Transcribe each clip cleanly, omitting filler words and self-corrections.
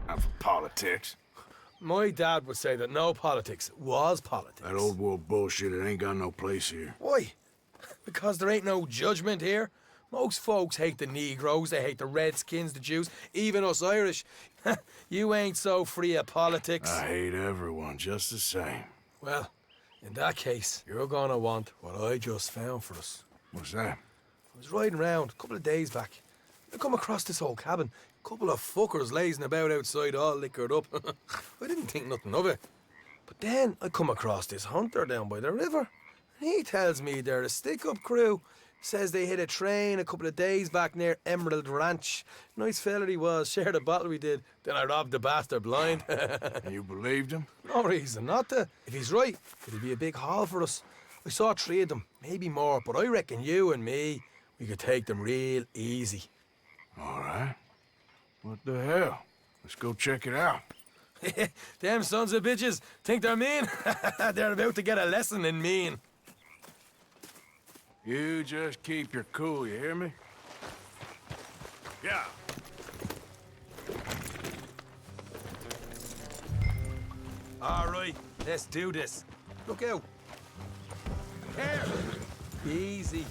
I'm for politics. My dad would say that no politics was politics. That old world bullshit, it ain't got no place here. Why? Because there ain't no judgment here. Most folks hate the Negroes, they hate the Redskins, the Jews, even us Irish. You ain't so free of politics. I hate everyone just the same. Well, in that case, you're gonna want what I just found for us. What's that? I was riding around a couple of days back. I come across this old cabin. A couple of fuckers lazing about outside all liquored up. I didn't think nothing of it. But then I come across this hunter down by the river. And he tells me they're a stick-up crew. Says they hit a train a couple of days back near Emerald Ranch. Nice fella he was, shared a bottle we did. Then I robbed the bastard blind. And you believed him? No reason not to. If he's right, it'll be a big haul for us. I saw 3 of them, maybe more, but I reckon you and me, we could take them real easy. All right. What the hell? Let's go check it out. Them sons of bitches think they're mean. They're about to get a lesson in mean. You just keep your cool, you hear me? Yeah. All right, let's do this. Look out. Here. Easy.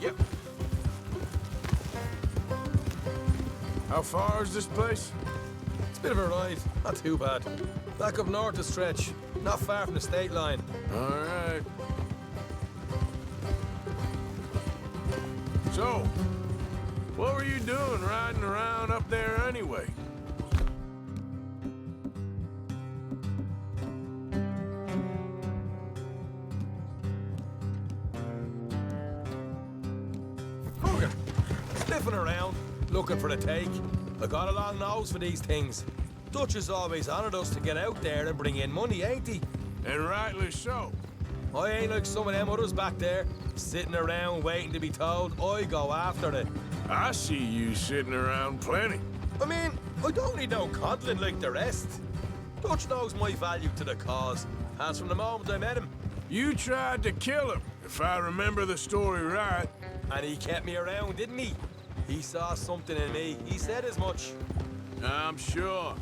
Yep. How far is this place? It's a bit of a ride, not too bad. Back up north a stretch, not far from the state line. All right. So, what were you doing riding around up there anyway? Morgan, sniffing around, looking for the take. I got a long nose for these things. Dutch has always honoured us to get out there and bring in money, ain't he? And rightly so. I ain't like some of them others back there, sitting around waiting to be told. I go after it. I see you sitting around plenty. I mean, I don't need no coddling like the rest. Dutch knows my value to the cause, as from the moment I met him. You tried to kill him, if I remember the story right. And he kept me around, didn't he? He saw something in me. He said as much. I'm sure.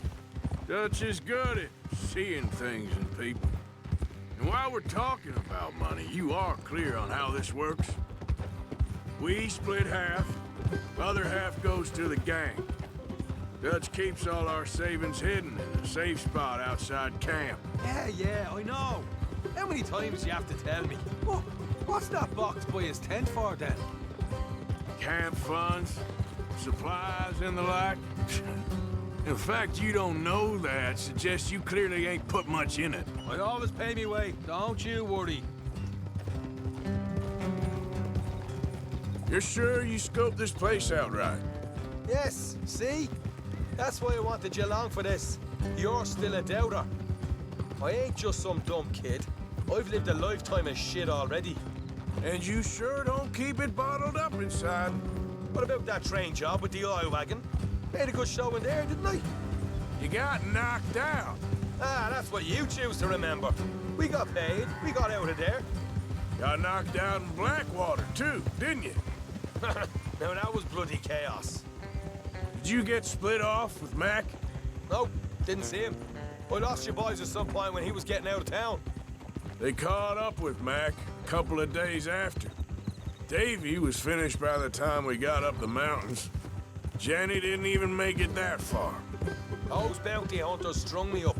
Dutch is good at seeing things in people. And while we're talking about money, you are clear on how this works? We split half, other half goes to the gang. Dutch keeps all our savings hidden in a safe spot outside camp. Yeah, I know. How many times do you have to tell me? Oh, what's that box by his tent for then? Camp funds, supplies, and the like. In fact, you don't know that suggests you clearly ain't put much in it. I always pay me way, don't you worry. You're sure you scoped this place out right? Yes, see? That's why I wanted you along for this. You're still a doubter. I ain't just some dumb kid. I've lived a lifetime of shit already. And you sure don't keep it bottled up inside. What about that train job with the oil wagon? Made a good show in there, didn't I? You got knocked out. Ah, that's what you choose to remember. We got paid. We got out of there. Got knocked out in Blackwater, too, didn't you? Now, that was bloody chaos. Did you get split off with Mac? No, didn't see him. I lost your boys at some point when he was getting out of town. They caught up with Mac a couple of days after. Davy was finished by the time we got up the mountains. Jenny didn't even make it that far. Those bounty hunters strung me up,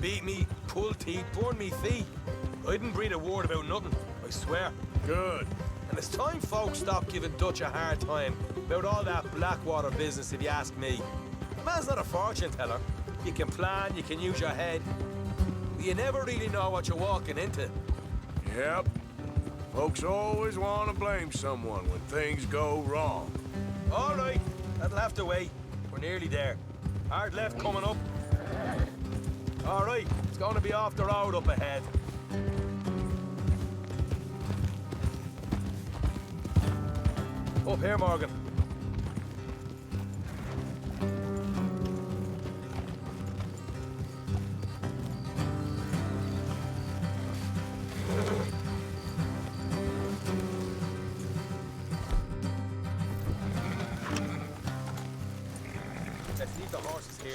beat me, pulled teeth, burned me feet. I didn't breathe a word about nothing, I swear. Good. And it's time folks stopped giving Dutch a hard time about all that Blackwater business, if you ask me. The man's not a fortune teller. You can plan, you can use your head. But you never really know what you're walking into. Yep. Folks always want to blame someone when things go wrong. All right, that'll have to wait. We're nearly there. Hard left coming up. All right, it's going to be off the road up ahead. Up here, Morgan.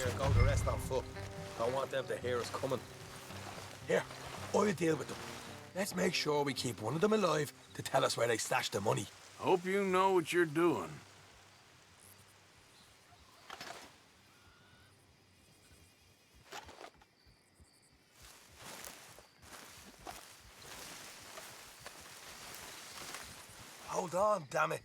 here and go the rest on foot. Don't want them to hear us coming. Here, I'll deal with them. Let's make sure we keep one of them alive to tell us where they stashed the money. Hope you know what you're doing. Hold on, damn it.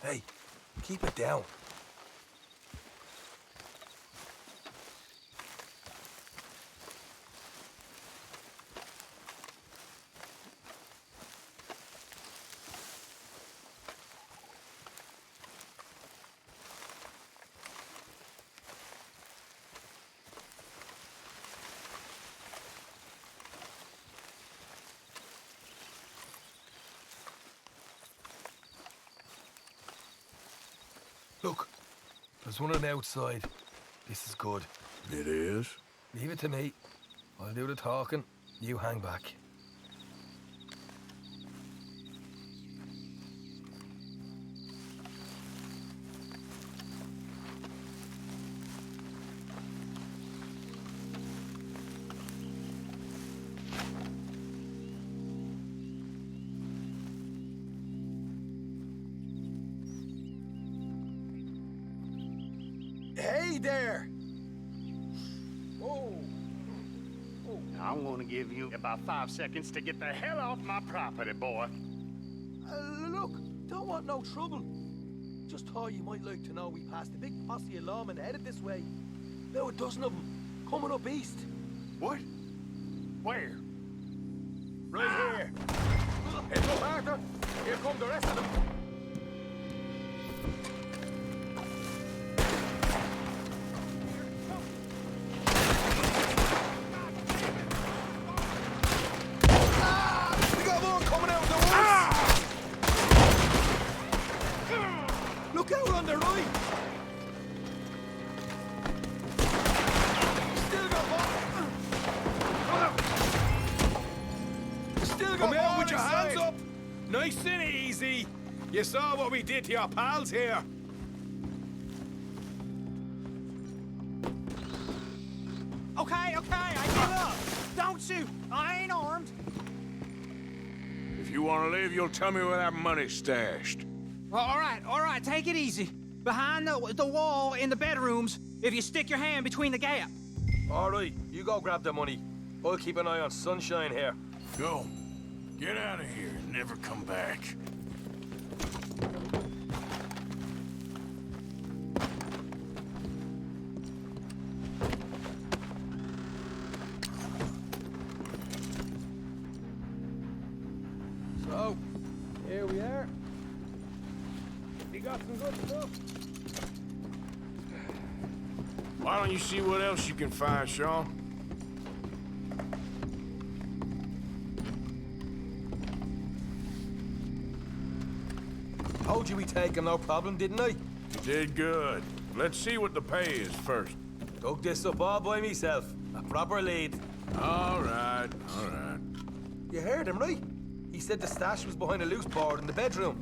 Hey, keep it down. Look, there's one on the outside. This is good. It is? Leave it to me. I'll do the talking. You hang back. Hey there! Whoa! I'm gonna give you about 5 seconds to get the hell off my property, boy. Look, don't want no trouble. Just thought you might like to know we passed a big posse of lawmen headed this way. Now a dozen of them, coming up east. What? Where? Right here. Heads up, Arthur. Here come the rest of them. We got one coming out of the woods. Look out on the right. Still got one. Still got Come one out with your inside. hands up! Nice and easy. You saw what we did to your pals here. Okay, I give up. Don't shoot. I ain't armed. If you want to leave, you'll tell me where that money's stashed. Well, all right, take it easy. Behind the wall in the bedrooms, if you stick your hand between the gap. All right, you go grab the money. I'll keep an eye on Sunshine here. Go. Get out of here and never come back. So, here we are. We got some good stuff. Why don't you see what else you can find, Sean? Told you we take him, no problem, didn't I? You did good. Let's see what the pay is first. Dug this up all by myself. A proper lead. All right. You heard him, right? He said the stash was behind a loose board in the bedroom.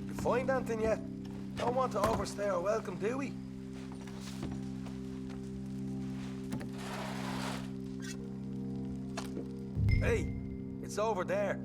You find anything yet? Don't want to overstay our welcome, do we? Hey, it's over there.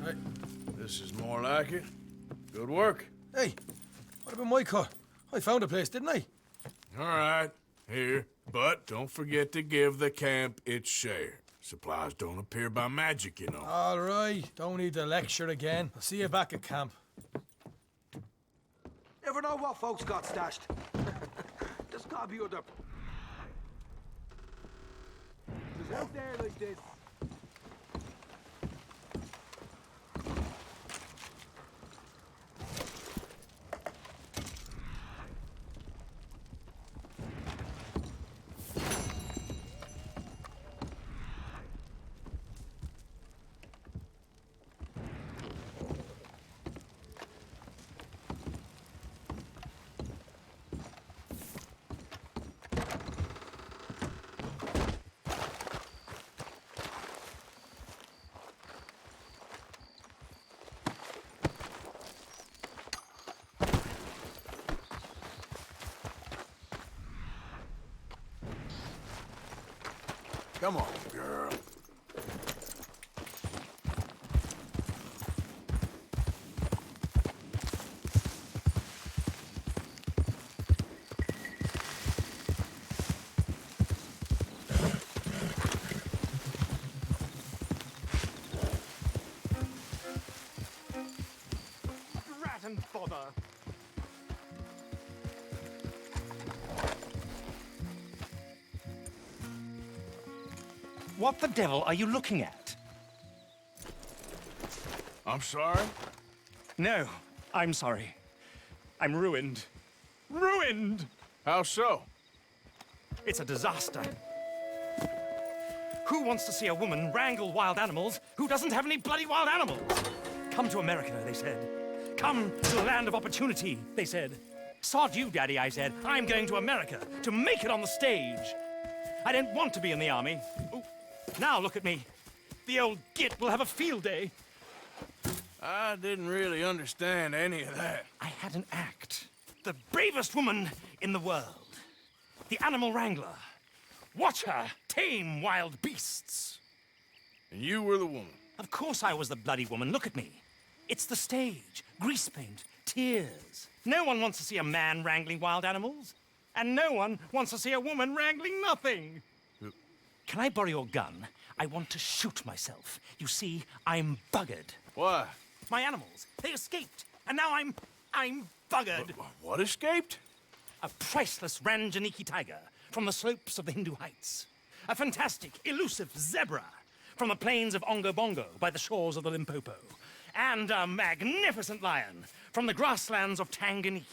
Hey, this is more like it. Good work. Hey, what about my cut? I found a place, didn't I? All right, here. But don't forget to give the camp its share. Supplies don't appear by magic, you know. All right, don't need the lecture again. I'll see you back at camp. Never know what folks got stashed. There's gotta be other... There's out there like this. Come on, girl. Rat and bother. What the devil are you looking at? I'm sorry? No, I'm sorry. I'm ruined. Ruined! How so? It's a disaster. Who wants to see a woman wrangle wild animals who doesn't have any bloody wild animals? Come to America, they said. Come to the land of opportunity, they said. Sod you, Daddy, I said. I'm going to America to make it on the stage. I don't want to be in the army. Ooh, now look at me. The old git will have a field day. I didn't really understand any of that. I had an act. The bravest woman in the world. The animal wrangler. Watch her tame wild beasts. And you were the woman. Of course I was the bloody woman. Look at me. It's the stage. Grease paint. Tears. No one wants to see a man wrangling wild animals. And no one wants to see a woman wrangling nothing. Can I borrow your gun? I want to shoot myself. You see, I'm buggered. Why? My animals, they escaped. And now I'm buggered. What escaped? A priceless Ranjaniki tiger from the slopes of the Hindu Heights. A fantastic, elusive zebra from the plains of Ongo Bongo by the shores of the Limpopo. And a magnificent lion from the grasslands of Tanganyika.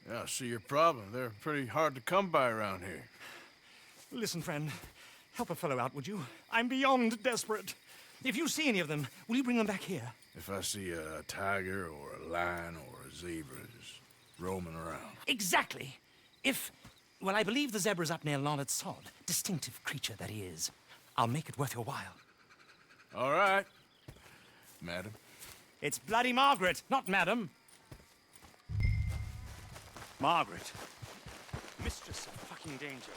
Yeah, I see your problem. They're pretty hard to come by around here. Listen, friend, help a fellow out, would you? I'm beyond desperate. If you see any of them, will you bring them back here? If I see a tiger or a lion or a zebra just roaming around. Exactly. Well, I believe the zebra's up near Larned Sod. Distinctive creature that he is. I'll make it worth your while. All right, madam. It's bloody Margaret, not madam. Margaret. Mistress of fucking danger.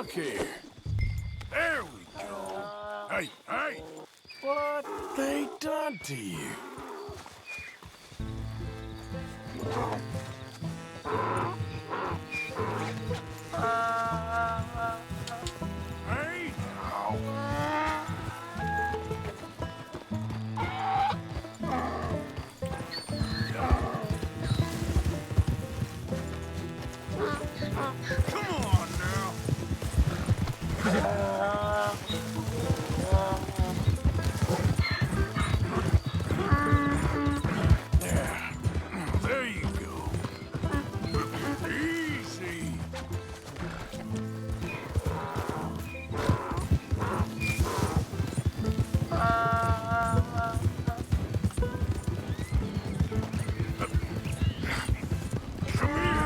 Look here. There we go. Hey, hey! What they done to you? Hey! Come on now. Yeah, there you go. Easy. Come here.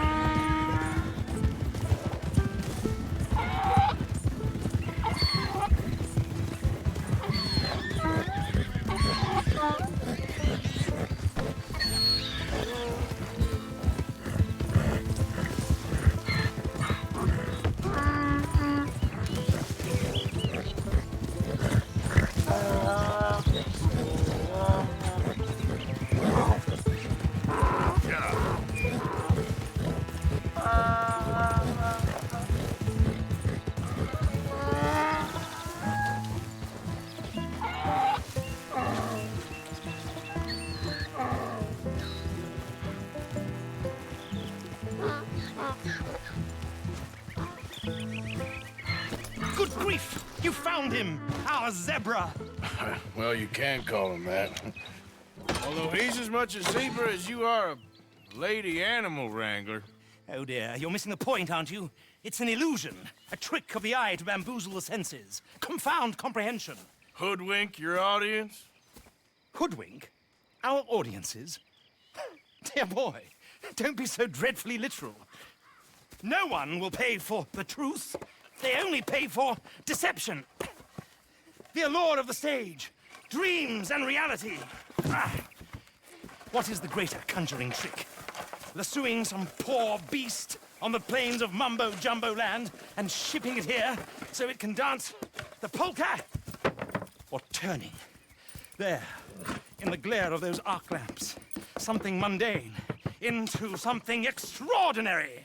Good grief! You found him! Our zebra! Well, you can call him that. Although he's as much a zebra as you are a lady animal wrangler. Oh dear, you're missing the point, aren't you? It's an illusion. A trick of the eye to bamboozle the senses. Confound comprehension. Hoodwink your audience? Hoodwink? Our audiences? Dear boy, don't be so dreadfully literal. No one will pay for the truth. They only pay for deception. The allure of the stage, dreams and reality. What is the greater conjuring trick? Lassoing some poor beast on the plains of mumbo-jumbo land and shipping it here so it can dance the polka? Or turning, there, in the glare of those arc lamps, something mundane into something extraordinary?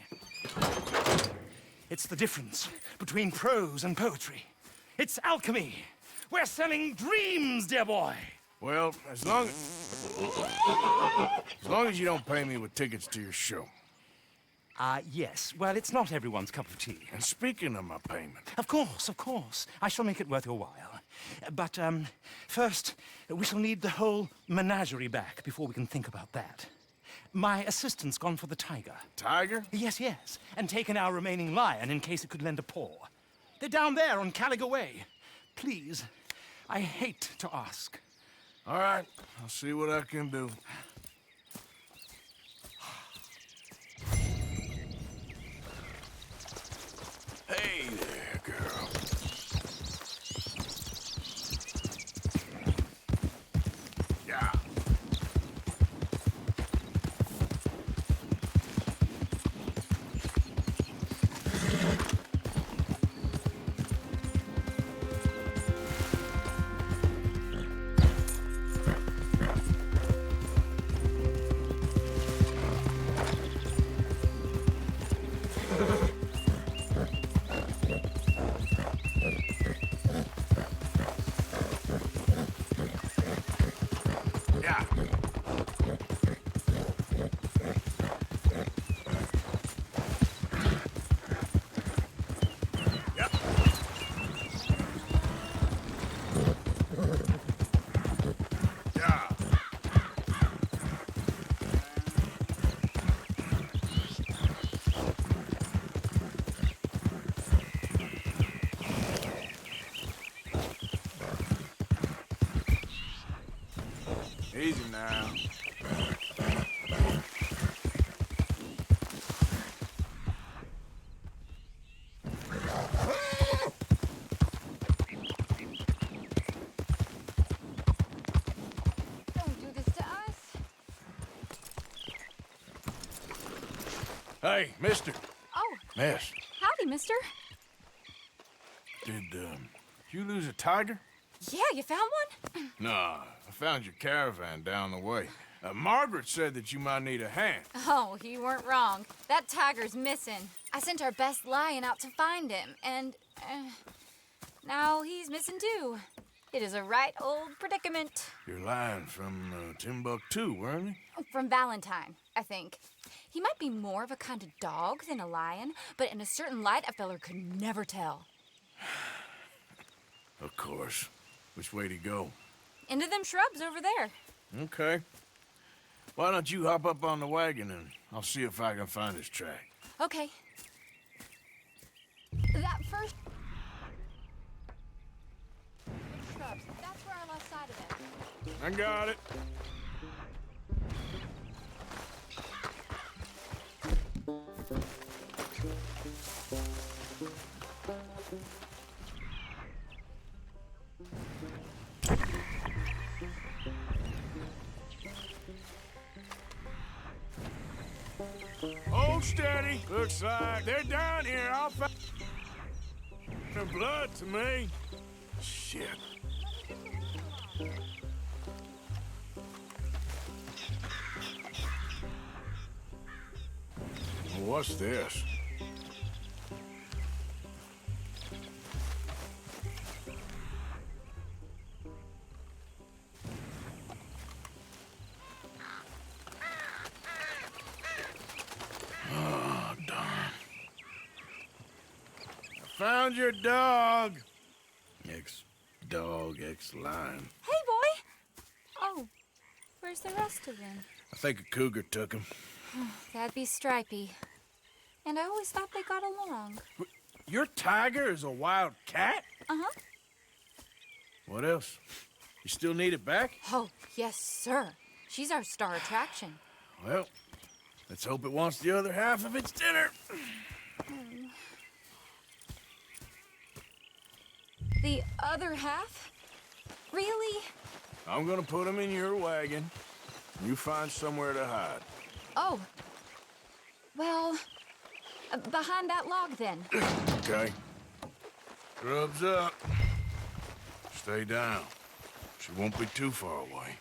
It's the difference between prose and poetry. It's alchemy. We're selling dreams, dear boy. Well, as long as you don't pay me with tickets to your show. Yes. Well, it's not everyone's cup of tea. And speaking of my payment, Of course, of course. I shall make it worth your while. But, first, we shall need the whole menagerie back before we can think about that. My assistant's gone for the tiger. Tiger? Yes, yes. And taken our remaining lion in case it could lend a paw. They're down there on Caliga Way. Please, I hate to ask. All right, I'll see what I can do. Hey there, girl. Yeah. Yeah. Yep. Yeah. Easy now. Don't do this to us. Hey, mister. Oh, Miss. howdy, mister. Did you lose a tiger? Yeah, you found one? Nah, I found your caravan down the way. Margaret said that you might need a hand. Oh, you weren't wrong. That tiger's missing. I sent our best lion out to find him, and now he's missing too. It is a right old predicament. You're lying from Timbuktu, weren't you? From Valentine, I think. He might be more of a kind of dog than a lion, but in a certain light, a feller could never tell. Of course. Which way to go? Into them shrubs over there. Okay. Why don't you hop up on the wagon and I'll see if I can find his track. Okay. That first... shrubs, that's where I lost sight of him. I got it. Hold steady. Looks like they're down here. I'll find the blood to me. Shit. What's this? Oh, darn. I found your dog. Ex-dog, ex-lion. Hey, boy! Oh, where's the rest of them? I think a cougar took him. That'd be Stripey. And I always thought they got along. Your tiger is a wild cat? Uh-huh. What else? You still need it back? Oh, yes, sir. She's our star attraction. Well, let's hope it wants the other half of its dinner. The other half? Really? I'm gonna put him in your wagon. You find somewhere to hide. Oh. Well, behind that log, then. Okay. Grub's up. Stay down. She won't be too far away.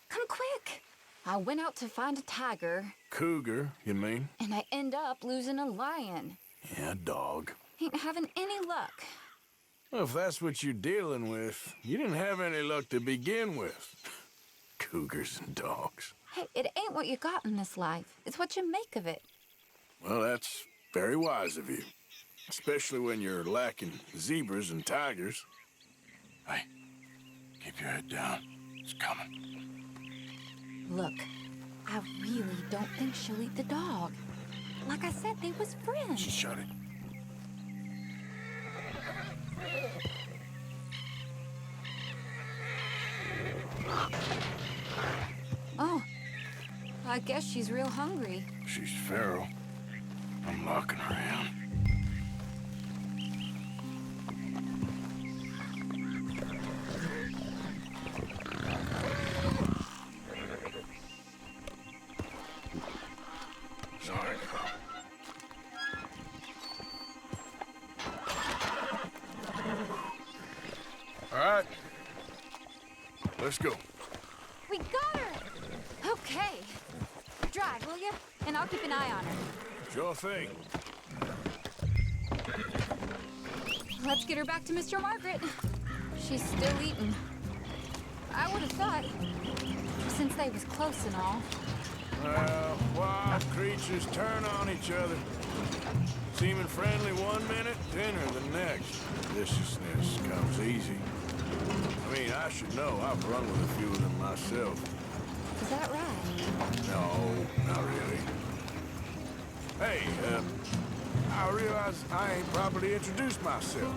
Come quick. I went out to find a tiger. Cougar, you mean? And I end up losing a lion. Yeah, dog. Ain't having any luck. Well, if that's what you're dealing with, you didn't have any luck to begin with. Cougars and dogs. Hey, it ain't what you got in this life. It's what you make of it. Well, that's very wise of you. Especially when you're lacking zebras and tigers. Hey, keep your head down. It's coming. Look, I really don't think she'll eat the dog. Like I said, they was friends. Shut it. Oh, I guess she's real hungry. She's feral. I'm locking her in. Sorry, girl. All right. Let's go. We got her! Okay. Drive, will you? And I'll keep an eye on her. Sure thing. Let's get her back to Mr. Margaret. She's still eating. I would have thought, since they was close and all. Well, wild creatures turn on each other. Seeming friendly one minute, dinner the next. Viciousness comes easy. I mean, I should know. I've run with a few of them myself. Is that right? No, not really. Hey, I realize I ain't properly introduced myself.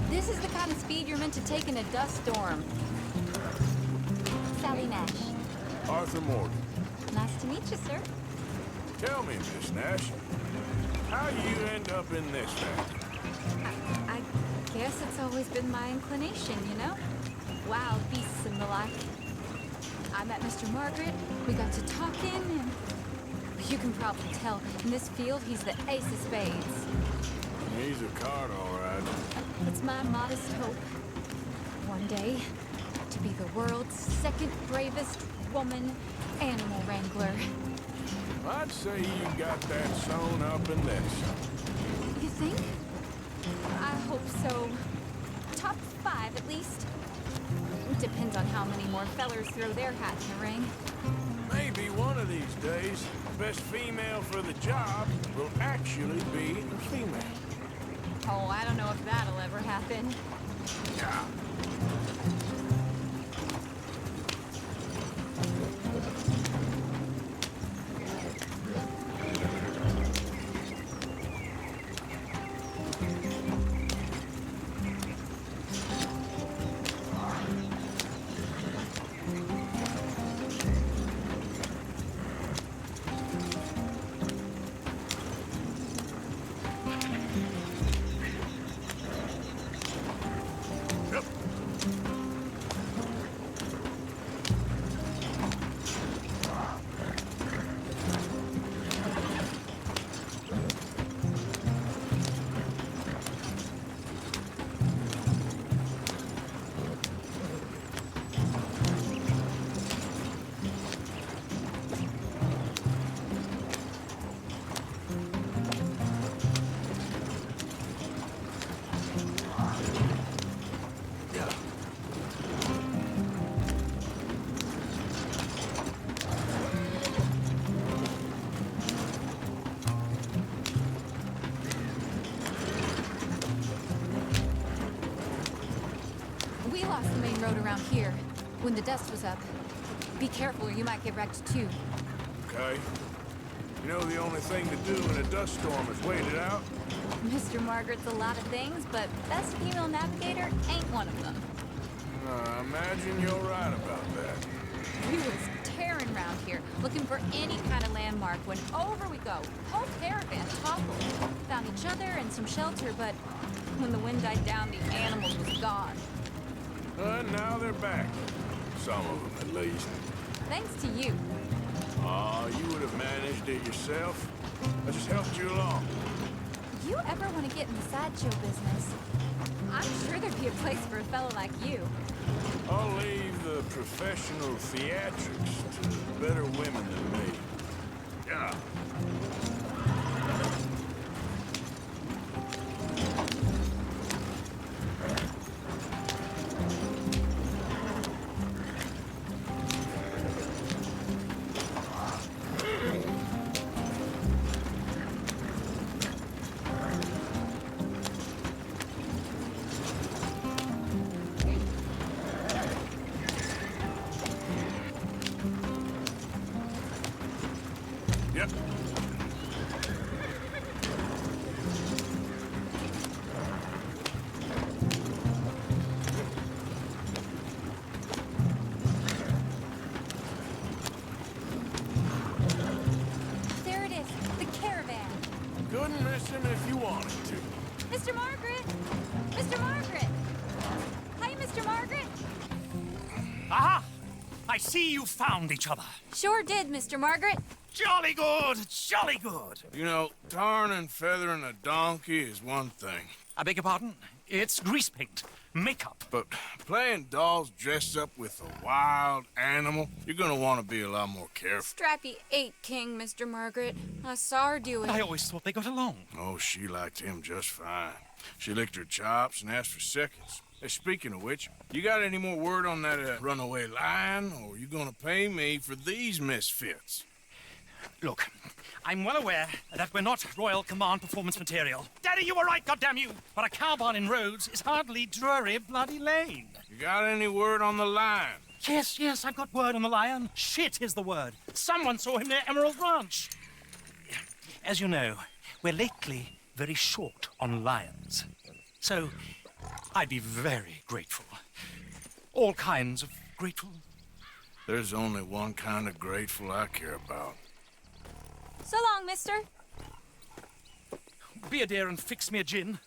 This is the kind of speed you're meant to take in a dust storm. Sally Nash. Arthur Morgan. Nice to meet you, sir. Tell me, Miss Nash, how you end up in this factory? I guess it's always been my inclination, you know? Wild beasts and the like. I met Mr. Margaret, we got to talking, and you can probably tell, in this field, he's the ace of spades. He's a card, all right. ride. It's my modest hope, one day, to be the world's second bravest woman animal wrangler. I'd say you got that sewn up and then some. You think? I hope so. Top 5, at least. Depends on how many more fellers throw their hat in the ring. Maybe one of these days, the best female for the job will actually be a female. Oh, I don't know if that'll ever happen. Yeah. We lost the main road around here when the dust was up. Be careful or you might get wrecked too. Okay. You know the only thing to do in a dust storm is wait it out? Mr. Margaret's a lot of things, but best female navigator ain't one of them. I imagine you're right about that. We was tearing around here, looking for any kind of landmark when over we go. Whole caravan toppled. Found each other and some shelter, but when the wind died down, the animals was gone. And now they're back. Some of them, at least. Thanks to you. Oh, you would have managed it yourself. I just helped you along. If you ever want to get in the sideshow business, I'm sure there'd be a place for a fellow like you. I'll leave the professional theatrics to better women than me. Yeah. Yep. There it is, the caravan. Couldn't miss him if you wanted to. Mr. Margaret! Mr. Margaret! Hi, Mr. Margaret! Aha! I see you found each other. Sure did, Mr. Margaret. Jolly good, jolly good. You know, tarring and feathering a donkey is one thing. I beg your pardon? It's grease paint, makeup. But playing dolls dressed up with a wild animal, you're gonna want to be a lot more careful. Strappy ate King, Mr. Margaret. I saw her do it. I always thought they got along. Oh, she liked him just fine. She licked her chops and asked for seconds. Hey, speaking of which, you got any more word on that runaway lion, or you gonna pay me for these misfits? Look, I'm well aware that we're not Royal Command performance material. Daddy, you were right, goddamn you! But a cow barn in Rhodes is hardly Drury Bloody Lane. You got any word on the lion? Yes, I've got word on the lion. Shit is the word. Someone saw him near Emerald Ranch. As you know, we're lately very short on lions. So, I'd be very grateful. All kinds of grateful. There's only one kind of grateful I care about. So long, mister. Be a dear and fix me a gin.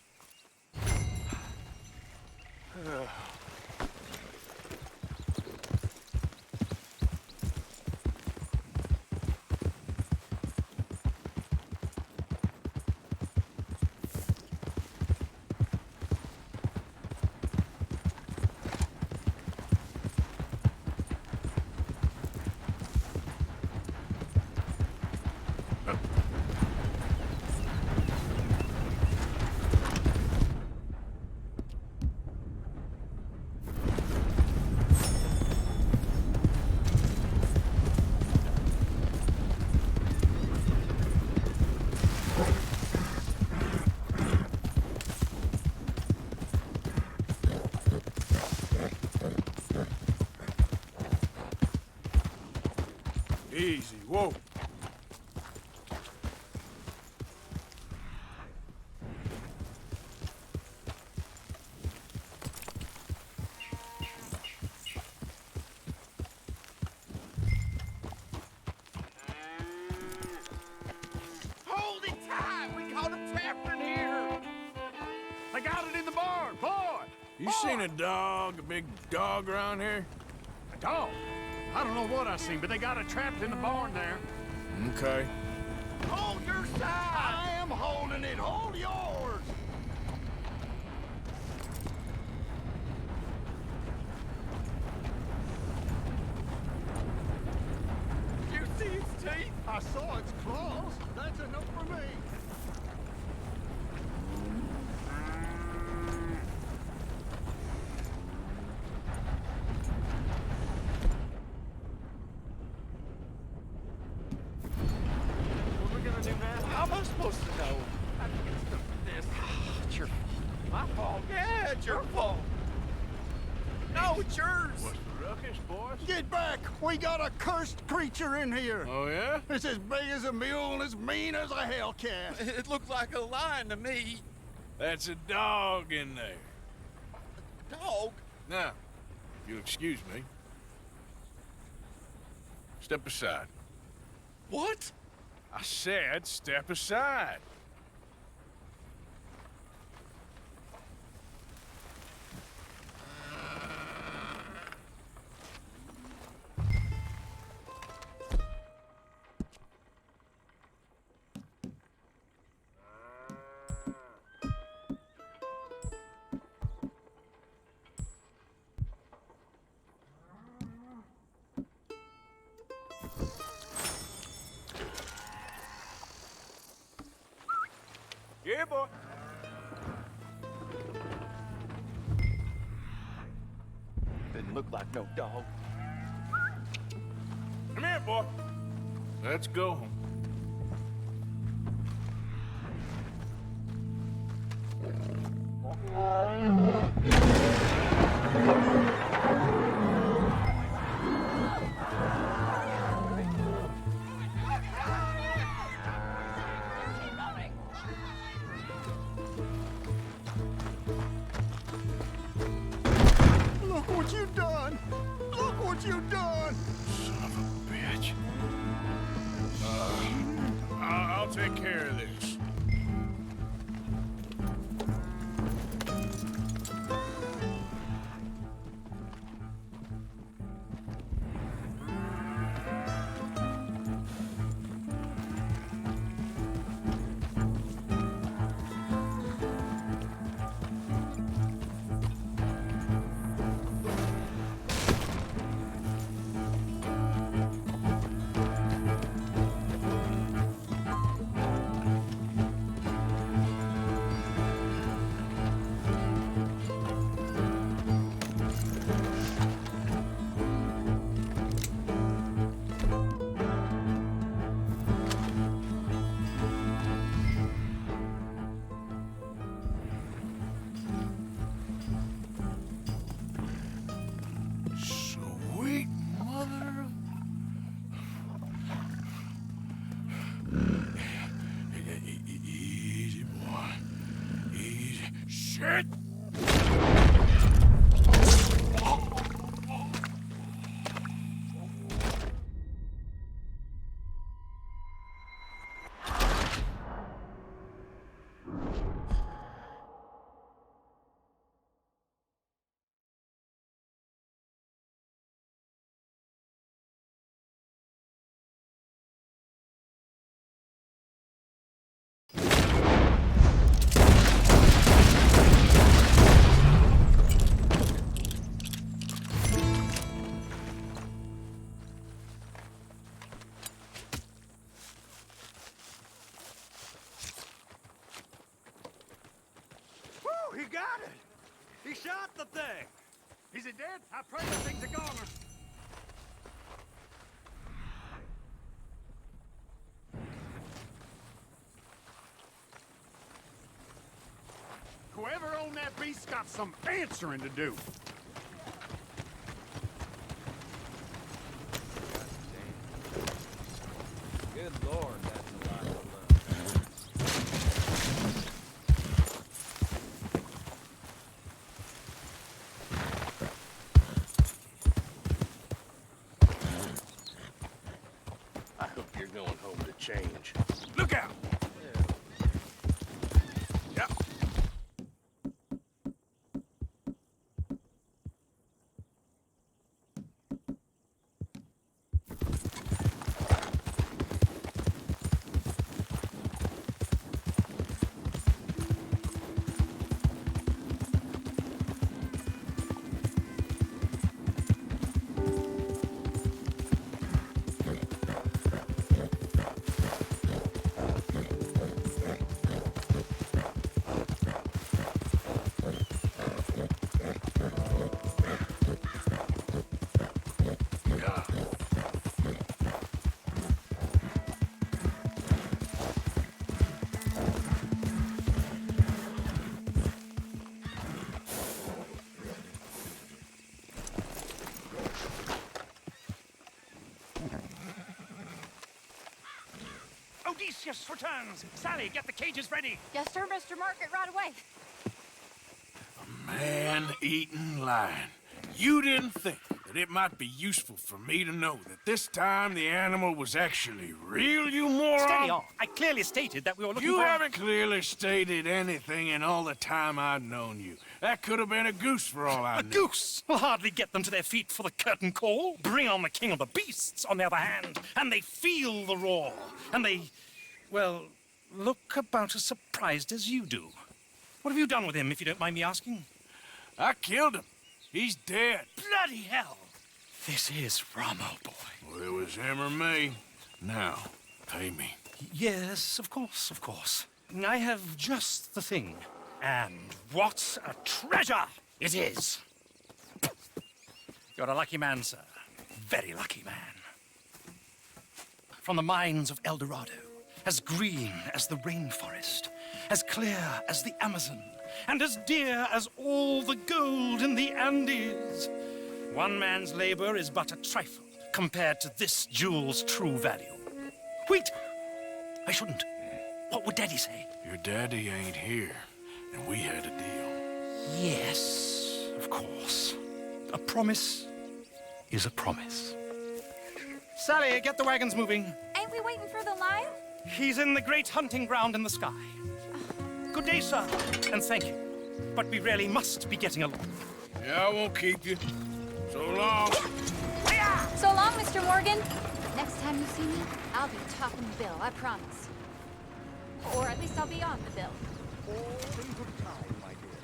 Easy, whoa. Hold it tight! We caught a trapper in here! I got it in the barn, boy! You seen a dog, a big dog around here? A dog? I don't know what I seen, but they got it trapped in the barn there. Okay. Hold your side! I am holding it. Hold yours! You see its teeth? I saw its claws. That's enough for me. What are we gonna do now? How am I supposed to know? I have to get stuff with this. It's your fault. My fault? Yeah, it's your fault. No, it's yours. What's the ruckus, boys? Get back! We got a cursed creature in here. Oh, yeah? It's as big as a mule and as mean as a hellcat. It looked like a lion to me. That's a dog in there. Dog? Now, if you'll excuse me. Step aside. What? I said step aside. Yeah, boy. Didn't look like no dog. Come here, boy. Let's go home. Look what you done! Look what you done! Son of a bitch. I'll take care of this. Sweet mother of... Easy, boy. Easy. Shit! Woo, he got it! He shot the thing! Is it dead? I pray the thing's a goner. Whoever owned that beast's got some answering to do. change. Look out! Yeah. Odysseus returns. Sally, get the cages ready. Yes, sir, Mr. Market, right away. Man-eating lion. You didn't think that it might be useful for me to know that this time the animal was actually real, you moron? Steady on. I clearly stated that we were looking You for... haven't clearly stated anything in all the time I've known you. That could have been a goose for all I A knew. goose will hardly get them to their feet for the curtain call. Bring on the king of the beasts, on the other hand, and they feel the roar. And they, well, look about as surprised as you do. What have you done with him, if you don't mind me asking? I killed him. He's dead. Bloody hell! This is Ramo, boy. Well, it was him or me. Now, pay me. Yes, of course, of course. I have just the thing. And what a treasure it is! You're a lucky man, sir. Very lucky man. From the mines of El Dorado, as green as the rainforest, as clear as the Amazon, and as dear as all the gold in the Andes. One man's labor is but a trifle compared to this jewel's true value. Wait! I shouldn't. What would Daddy say? Your daddy ain't here, and we had a deal. Yes, of course. A promise is a promise. Sally, get the wagons moving. Ain't we waiting for the lion? He's in the great hunting ground in the sky. Good day, sir, and thank you. But we really must be getting along. Yeah, I won't keep you. So long. So long, Mr. Morgan. Next time you see me, I'll be topping the bill, I promise. Or at least I'll be on the bill. All in good time, my dear.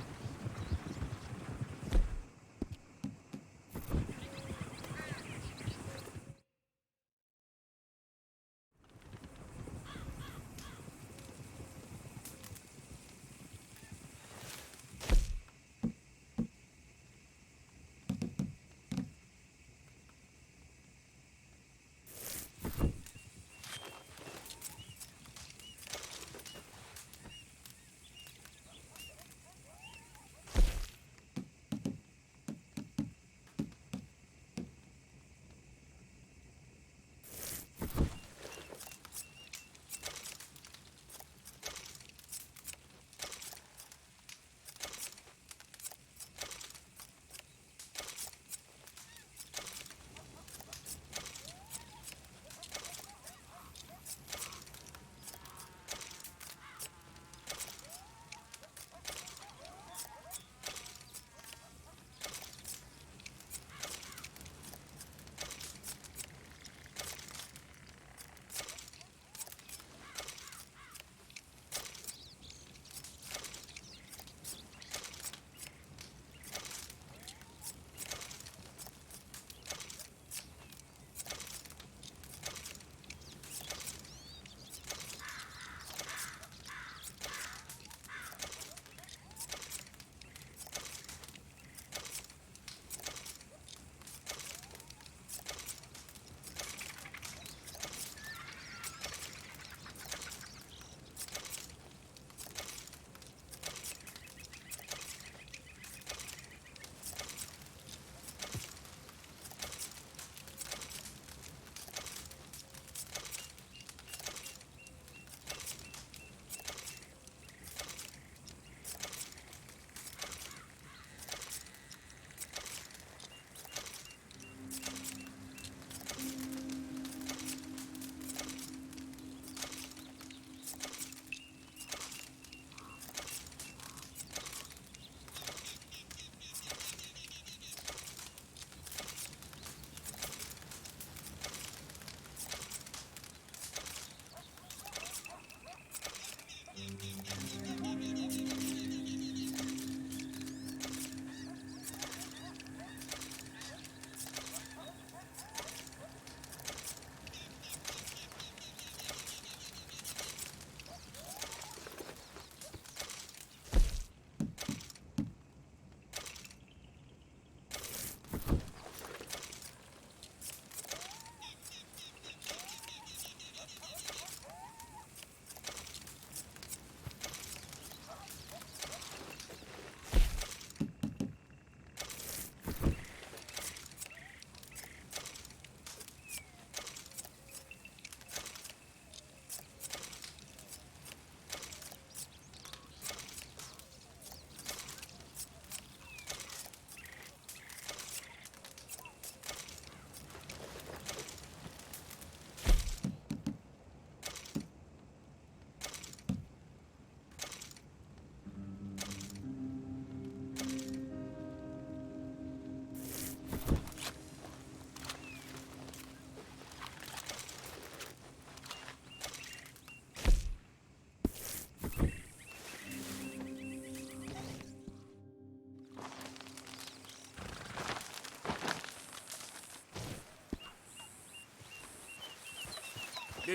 Yeah.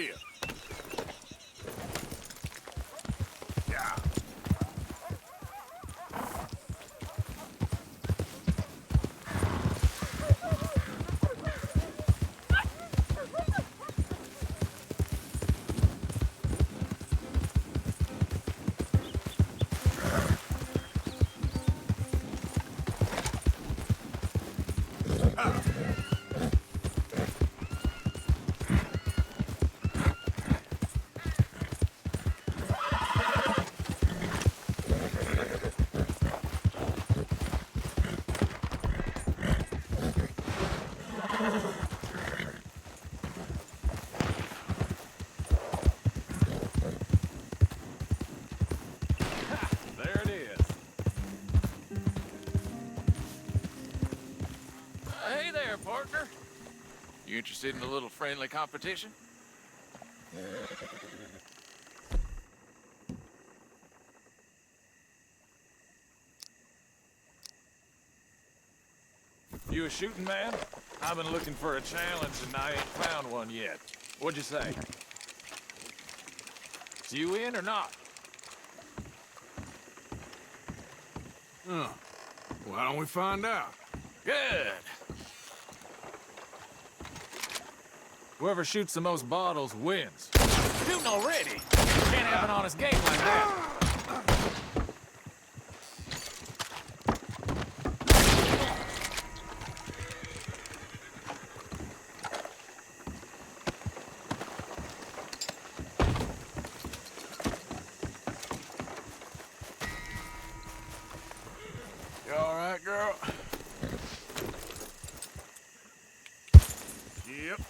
Yeah. There it is. Hey there, partner. You interested in a little friendly competition? You a shooting man? I've been looking for a challenge and I ain't found one yet. What'd you say? Is you in or not? Why don't we find out? Good. Whoever shoots the most bottles wins. Shooting already! Can't have an honest game like that. You all right, girl? Yep.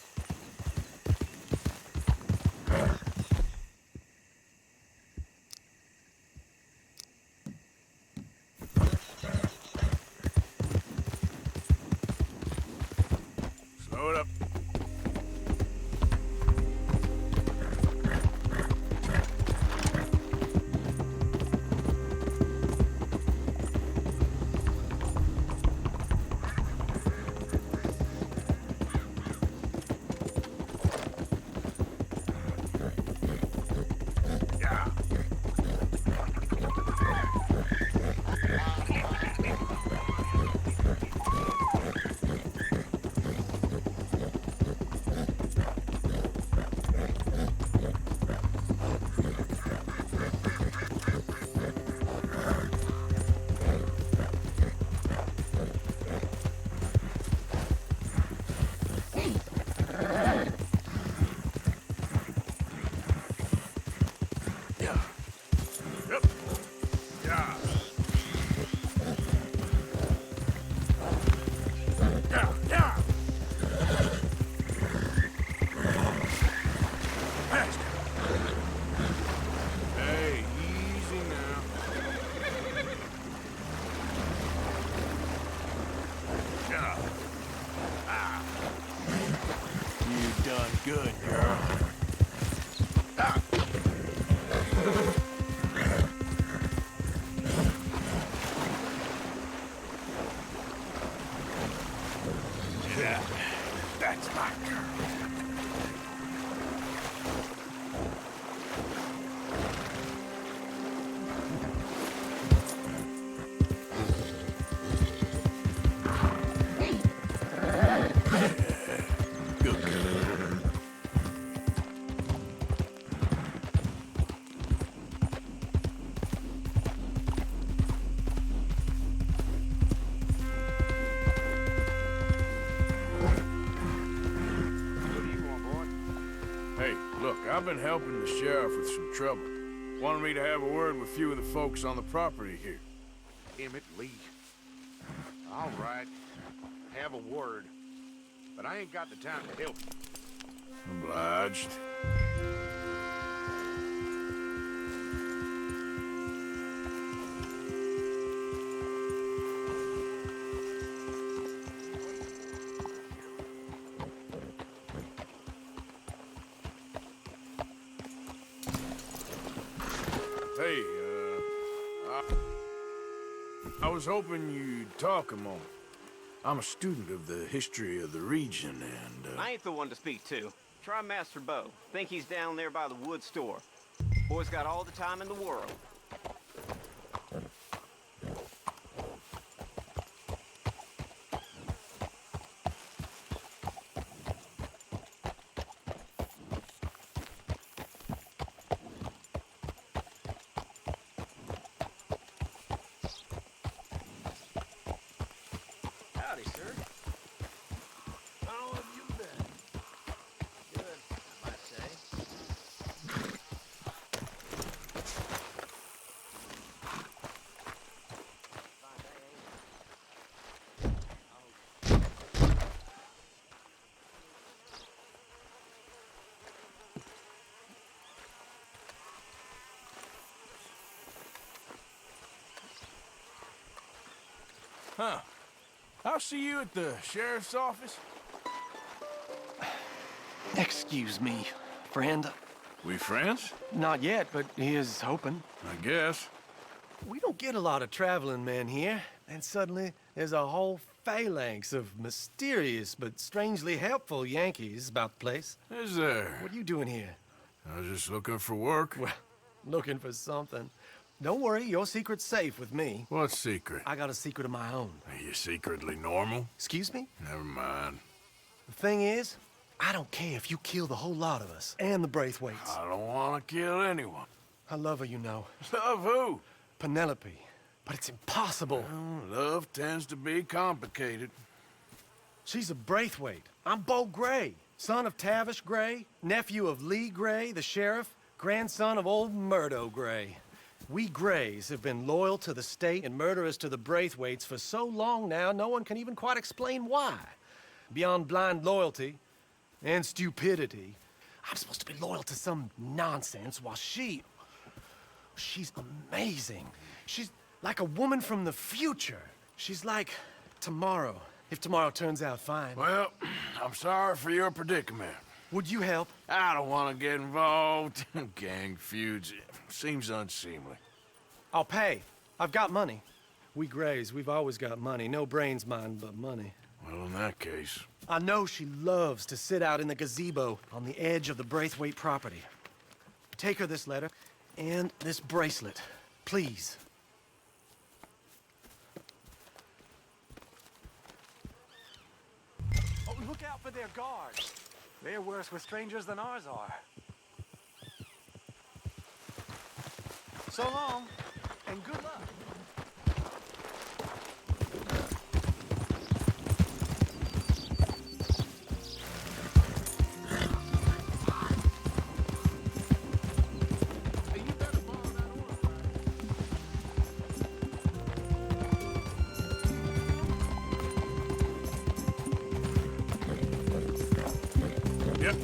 I've been helping the sheriff with some trouble. Wanted me to have a word with a few of the folks on the property here. Emmett Lee. All right. Have a word. But I ain't got the time to help you. Obliged. Hey, I was hoping you'd talk a moment. I'm a student of the history of the region, and, I ain't the one to speak to. Try Master Bo. Think he's down there by the wood store. Boy's got all the time in the world. Howdy, sir. How have you been? Good, I might say. huh. I'll see you at the sheriff's office. Excuse me, friend. We friends? Not yet, but he is hoping. I guess. We don't get a lot of traveling men here, and suddenly there's a whole phalanx of mysterious but strangely helpful Yankees about the place. Is there? What are you doing here? I was just looking for work. Well, looking for something. Don't worry, your secret's safe with me. What secret? I got a secret of my own. Are you secretly normal? Excuse me? Never mind. The thing is, I don't care if you kill the whole lot of us, and the Braithwaites. I don't want to kill anyone. I love her, you know. Love who? Penelope. But it's impossible. Well, love tends to be complicated. She's a Braithwaite. I'm Bo Gray, son of Tavish Gray, nephew of Lee Gray, the sheriff, grandson of old Murdo Gray. We Grays have been loyal to the state and murderers to the Braithwaites for so long now, no one can even quite explain why. Beyond blind loyalty and stupidity, I'm supposed to be loyal to some nonsense while she's amazing. She's like a woman from the future. She's like tomorrow, if tomorrow turns out fine. Well, I'm sorry for your predicament. Would you help? I don't want to get involved. Gang feuds. Seems unseemly. I'll pay. I've got money. We Grays, we've always got money. No brains, mind, but money. Well, in that case... I know she loves to sit out in the gazebo on the edge of the Braithwaite property. Take her this letter and this bracelet, please. Oh, look out for their guards. They're worse with strangers than ours are. So long, and good luck. Yep.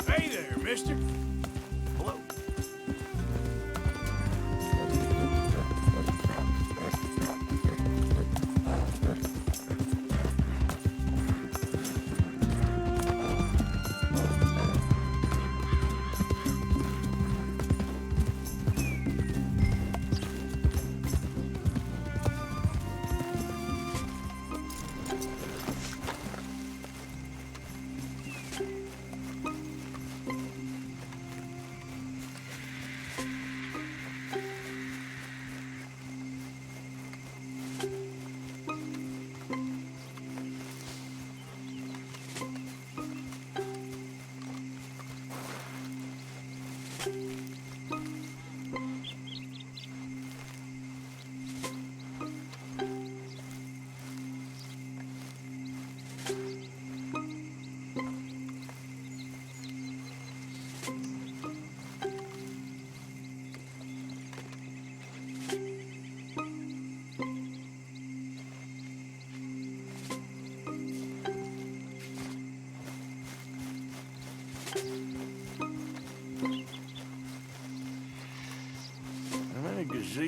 Hey there, mister. Hello.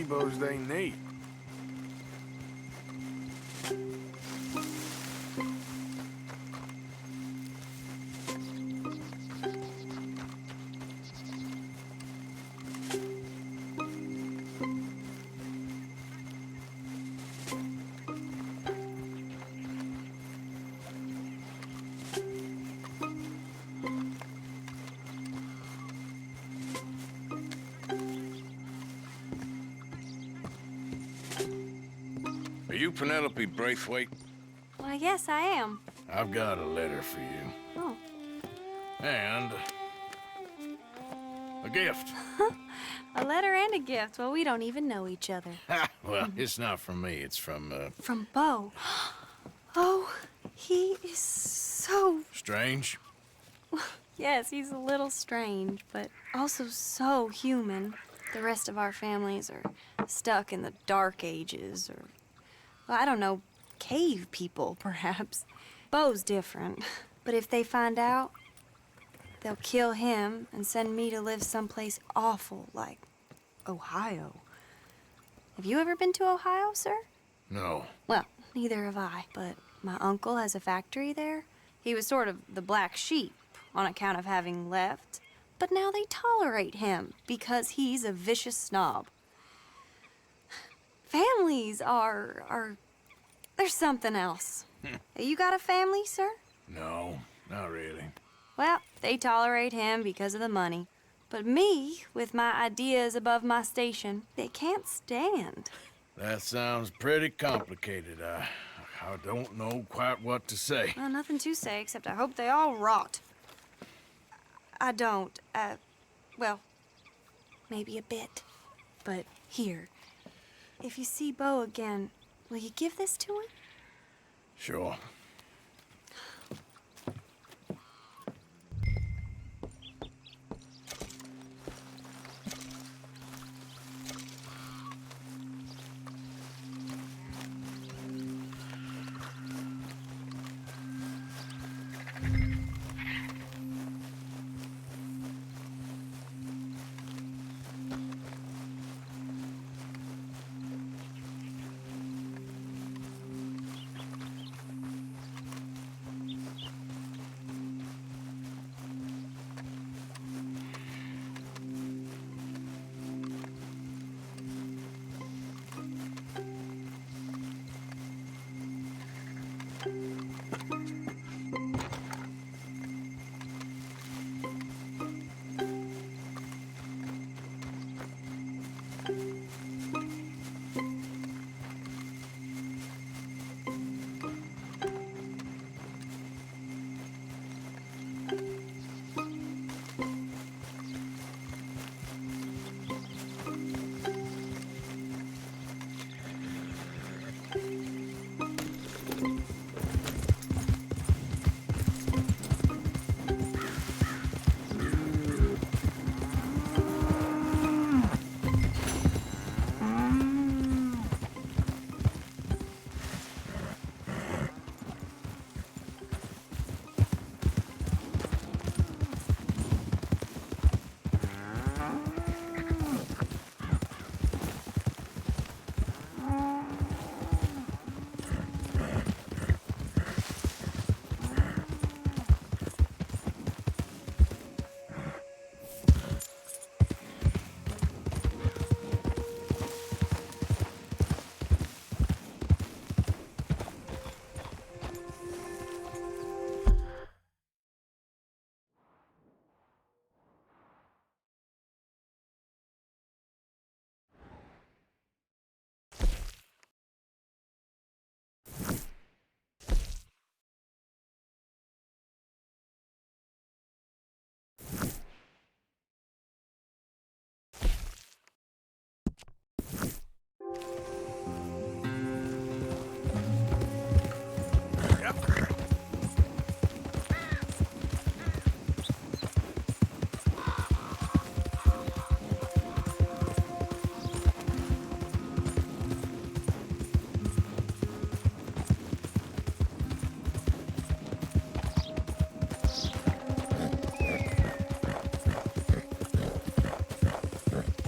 gazebos they need. Are you Penelope Braithwaite? Why, yes, I am. I've got a letter for you. Oh. And a gift. A letter and a gift. Well, we don't even know each other. Well, it's not from me. It's from, From Bo. Oh, he is so... Strange. Yes, he's a little strange, but also so human. The rest of our families are stuck in the dark ages, or, well, I don't know, cave people, perhaps. Bo's different, but if they find out, they'll kill him and send me to live someplace awful like Ohio. Have you ever been to Ohio, sir? No. Well, neither have I, but my uncle has a factory there. He was sort of the black sheep on account of having left, but now they tolerate him because he's a vicious snob. Families are there's something else. You got a family, sir? No, not really. Well, they tolerate him because of the money. But me, with my ideas above my station, they can't stand. That sounds pretty complicated. I don't know quite what to say. Well, nothing to say, except I hope they all rot. I don't, well, maybe a bit. But here, if you see Bo again, will you give this to him? Sure.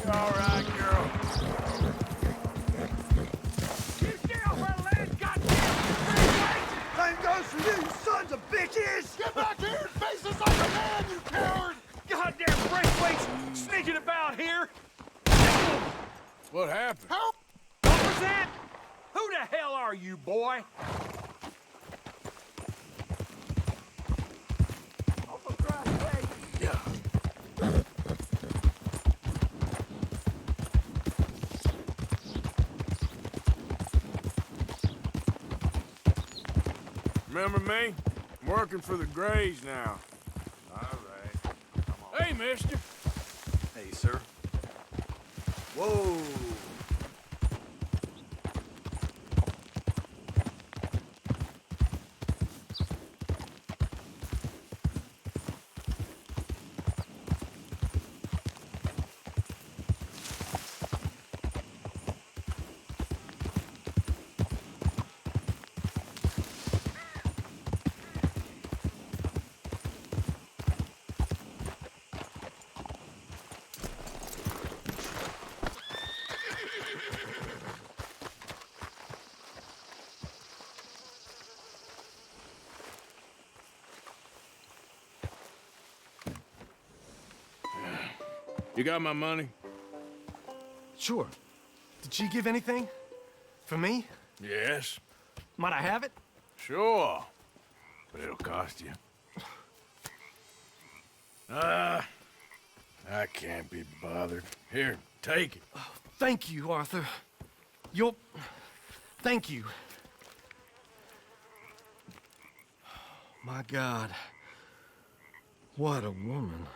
All right, girl. bitches! Get back here and face us like a man, you coward! Goddamn Braithwaite's sneaking about here! What happened? Help! What was that? Who the hell are you, boy? Oh, for Christ's sake! Yeah. Remember me? I'm working for the Grays now. All right. Come on. Hey, mister. Hey, sir. Whoa! You got my money? Sure. Did she give anything? For me? Yes. Might I have it? Sure. But it'll cost you. I can't be bothered. Here, take it. Thank you, Arthur. Thank you. My God. What a woman.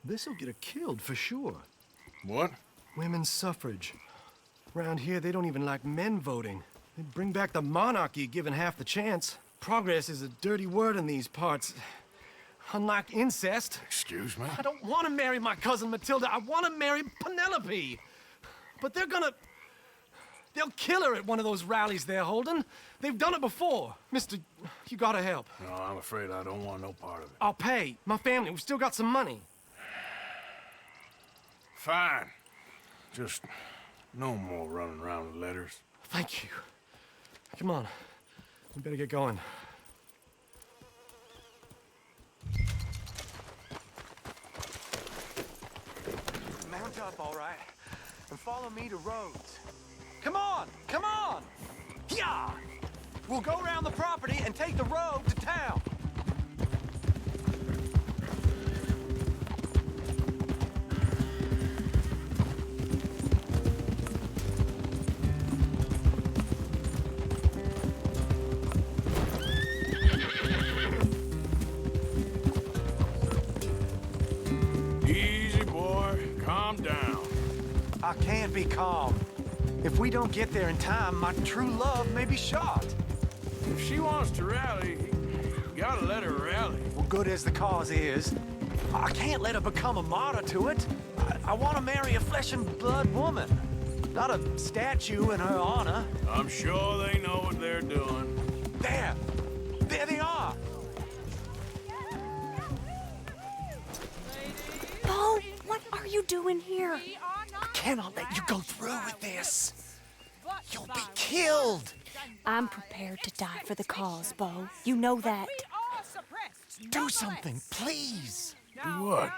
This'll get her killed for sure. What? Women's suffrage. Around here, they don't even like men voting. They'd bring back the monarchy given half the chance. Progress is a dirty word in these parts. Unlike incest. Excuse me? I don't want to marry my cousin Matilda. I want to marry Penelope. But they'll kill her at one of those rallies they're holding. They've done it before. Mister, you gotta help. No, I'm afraid I don't want no part of it. I'll pay. My family, we've still got some money. Fine. Just no more running around with letters. Thank you. Come on. We better get going. Mount up, all right, and follow me to Rhodes. Come on! Come on! Yeah! We'll go around the property and take the road to town. Easy, boy. Calm down. I can't be calm. If we don't get there in time, my true love may be shot. If she wants to rally, you gotta let her rally. Well, good as the cause is, I can't let her become a martyr to it. I want to marry a flesh and blood woman, not a statue in her honor. I'm sure they know what they're doing. There! There they are! Bo, what are you doing here? I cannot let you go through with this. You'll be killed. I'm prepared to die for the cause, Bo. You know that. Do something, please. Do what?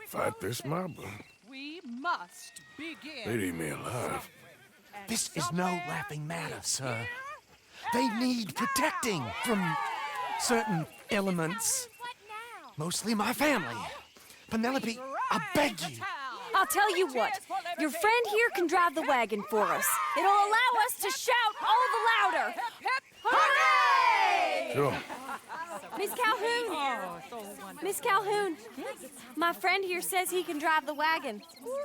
Fight this mob? We must begin. They'd eat me alive. This is no laughing matter, sir. They need protecting from certain elements. Mostly my family. Penelope, I beg you. I'll tell you what. Your friend here can drive the wagon for us. It'll allow us to shout all the louder. Hooray! Sure. Miss Calhoun. Miss Calhoun. My friend here says he can drive the wagon.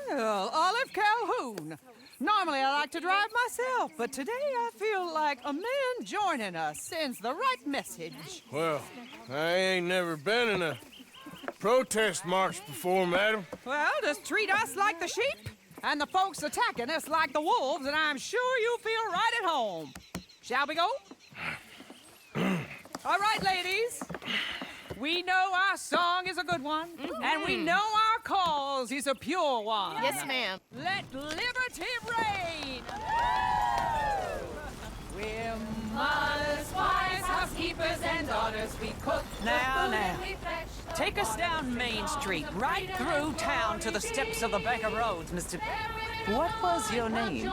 Well, Olive Calhoun. Normally I like to drive myself, but today I feel like a man joining us sends the right message. Well, I ain't never been in a protest march before, madam. Well, just treat us like the sheep, and the folks attacking us like the wolves, and I'm sure you feel right at home. Shall we go? All right, ladies. We know our song is a good one, and we know our cause is a pure one. Yes, ma'am. Let liberty reign! We're mothers, wives, housekeepers, and daughters. We cook Now, Oh, now. Take us down Main Street, right through town to the steps of the Bank of Rhodes, Mr. What was your name?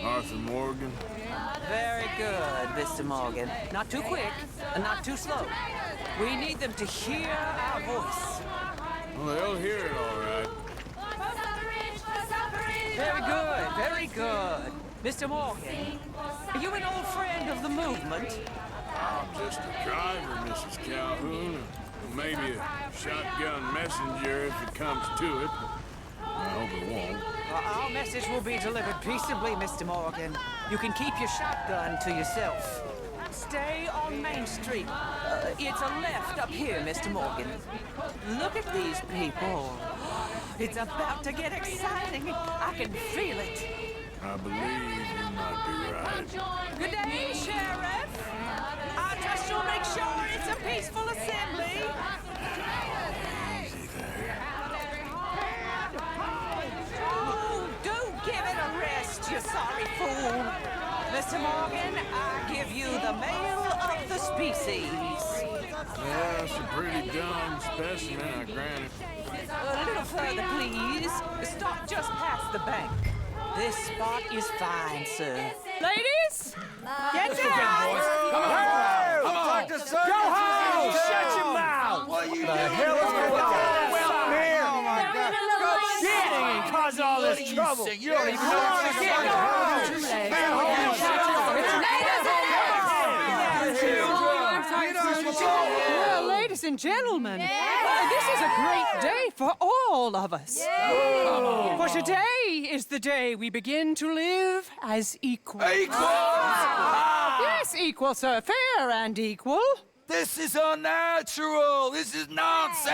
Arthur Morgan. Very good, Mr. Morgan. Not too quick and not too slow. We need them to hear our voice. Well, they'll hear it all right. Very good, very good. Mr. Morgan, are you an old friend of the movement? I'm just a driver, Mrs. Calhoun. Maybe a shotgun messenger if it comes to it. I hope it won't. Our message will be delivered peaceably, Mr. Morgan. You can keep your shotgun to yourself. Stay on Main Street. It's a left up here, Mr. Morgan. Look at these people. It's about to get exciting. I can feel it. I believe you might be right. Good day, Sheriff. I trust you'll make sure it's a peaceful assembly. Easy there. Oh, do give it a rest, you sorry fool. Mr. Morgan, I give you the male of the species. Yeah, it's a pretty dumb specimen, I grant it. A little further, please. Stop just past the bank. This spot is fine, sir. Ladies, get down! Come on! Go home! Shut your mouth! What are you The hell is going on here? Oh my God! Kidding and cause all this trouble. You don't even know what's going Well, ladies and gentlemen, this is a great day for all of us. For today is the day we begin to live as equals. Yes, equal, sir. Fair and equal. This is unnatural. This is nonsense.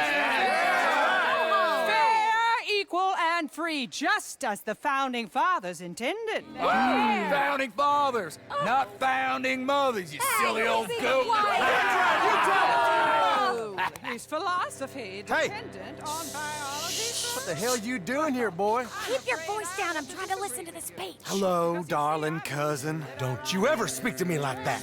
Fair, equal, and free, just as the Founding Fathers intended. Founding fathers, not founding mothers, you silly old goat. His philosophy dependent on biology. What the hell you doing here, boy? Keep your voice down. I'm trying to listen to the speech. Hello, darling cousin. Don't you ever speak to me like that.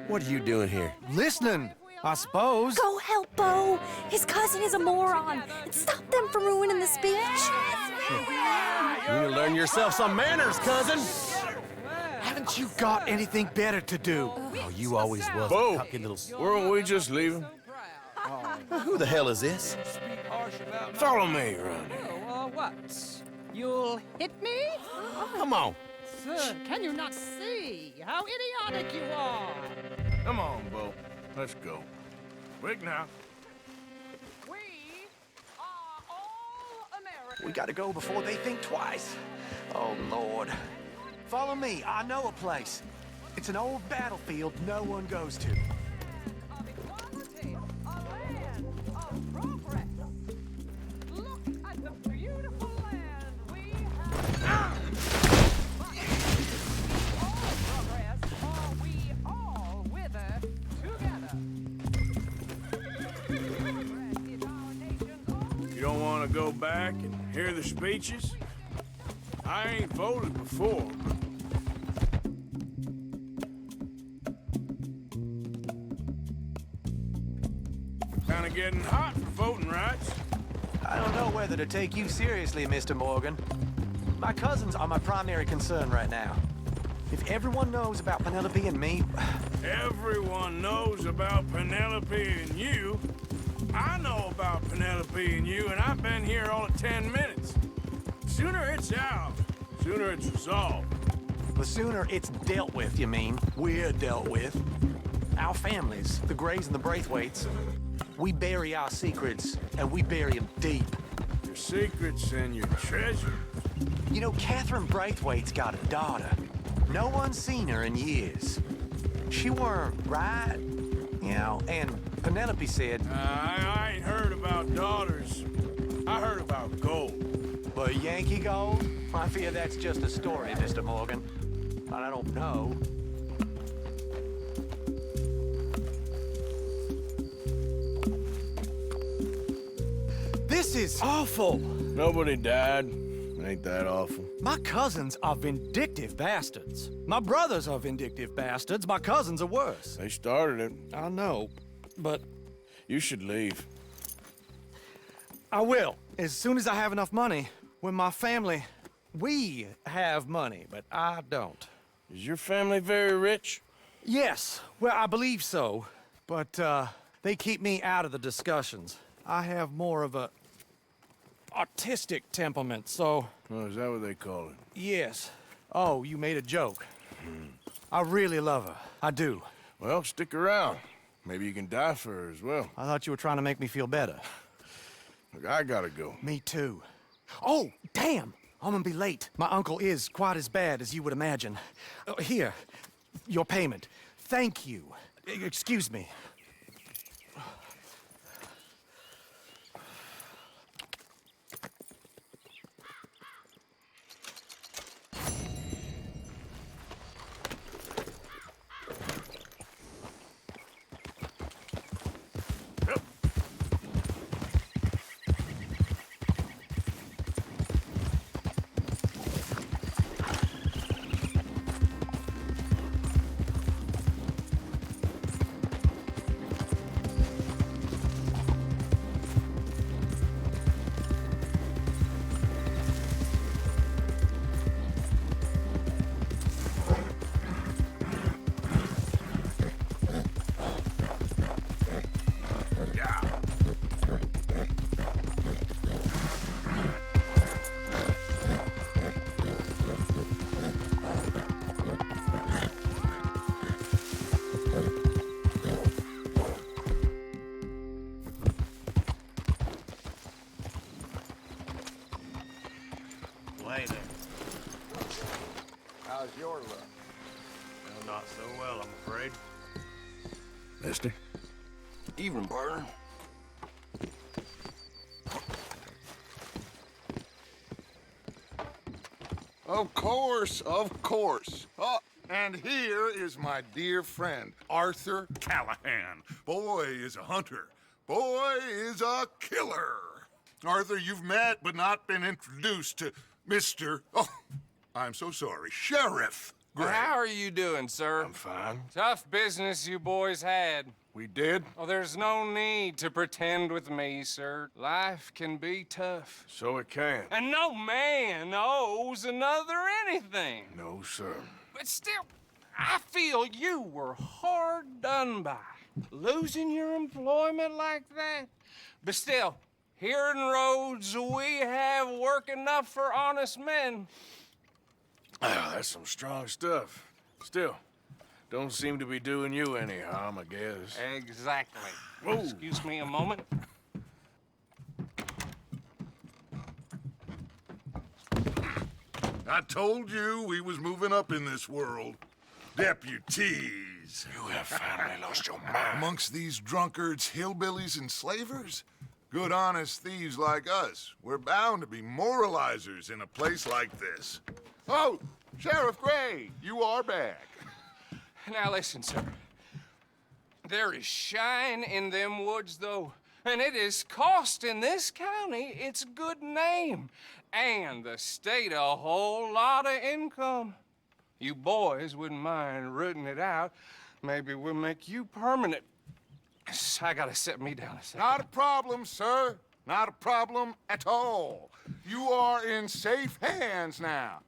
What are you doing here? Listening, I suppose. Go help Bo. His cousin is a moron. And stop them from ruining the speech. You need to learn yourself some manners, cousin. Haven't you got anything better to do? Oh, you always was Bo, a cocky little... weren't we just leaving? Who the hell is this? Follow me around here. What? You'll hit me? Come on. Sir, can you not see how idiotic you are? Come on, Bo. Let's go. Quick now. We are all Americans. We gotta go before they think twice. Oh, Lord. Follow me. I know a place. It's an old battlefield no one goes to. Of equality, a land of progress. Look at the beautiful land we have. All progress, or we all wither together. You don't want to go back and hear the speeches? I ain't voted before, but kind of getting hot for voting rights. I don't know whether to take you seriously, Mr. Morgan. My cousins are my primary concern right now. If everyone knows about Penelope and me... Everyone knows about Penelope and you. I know about Penelope and you, and I've been here all of 10 minutes. Sooner it's out, sooner it's resolved. The sooner it's dealt with, you mean. We're dealt with. Our families, the Grays and the Braithwaites, we bury our secrets, and we bury them deep. Your secrets and your treasure. You know, Catherine Braithwaite's got a daughter. No one's seen her in years. She weren't right, you know, and Penelope said... I ain't heard about daughters. I heard about gold. But Yankee gold? I fear that's just a story, Mr. Morgan. But I don't know. This is awful. Nobody died. Ain't that awful? My cousins are vindictive bastards. My brothers are vindictive bastards. My cousins are worse. They started it. I know, but You should leave. I will, as soon as I have enough money. When my family, we have money, but I don't. Is your family very rich? Yes, well, I believe so, but they keep me out of the discussions. I have more of a artistic temperament, so... Oh, is that what they call it? Yes. Oh, you made a joke. I really love her. I do. Well, stick around. Maybe you can die for her as well. I thought you were trying to make me feel better. Look, I gotta go. Me too. Oh, damn! I'm gonna be late. My uncle is quite as bad as you would imagine. Here, your payment. Thank you. Excuse me. How's your luck? Well, not so well, I'm afraid. Mister? Evening, partner. Of course, of course. Oh, and here is my dear friend, Arthur Callahan. Boy is a hunter. Boy is a killer. Arthur, you've met but not been introduced to Mr. Oh, I'm so sorry, Sheriff Gray. How are you doing, sir? I'm fine. Tough business you boys had. We did? Oh, there's no need to pretend with me, sir. Life can be tough. So it can. And no man owes another anything. No, sir. But still, I feel you were hard done by. Losing your employment like that. But still, here in Rhodes, we have work enough for honest men. Ah, that's some strong stuff. Still, don't seem to be doing you any harm, I guess. Exactly. Whoa. Excuse me a moment. I told you we was moving up in this world. Deputies. You have finally lost your mind. Amongst these drunkards, hillbillies, and slavers? Good, honest thieves like us. We're bound to be moralizers in a place like this. Oh, Sheriff Gray, you are back. Now listen, sir. There is shine in them woods, though, and it is costing this county its good name and the state a whole lot of income. You boys wouldn't mind rooting it out. Maybe we'll make you permanent. I gotta sit me down a second. Not a problem, sir. Not a problem at all. You are in safe hands now.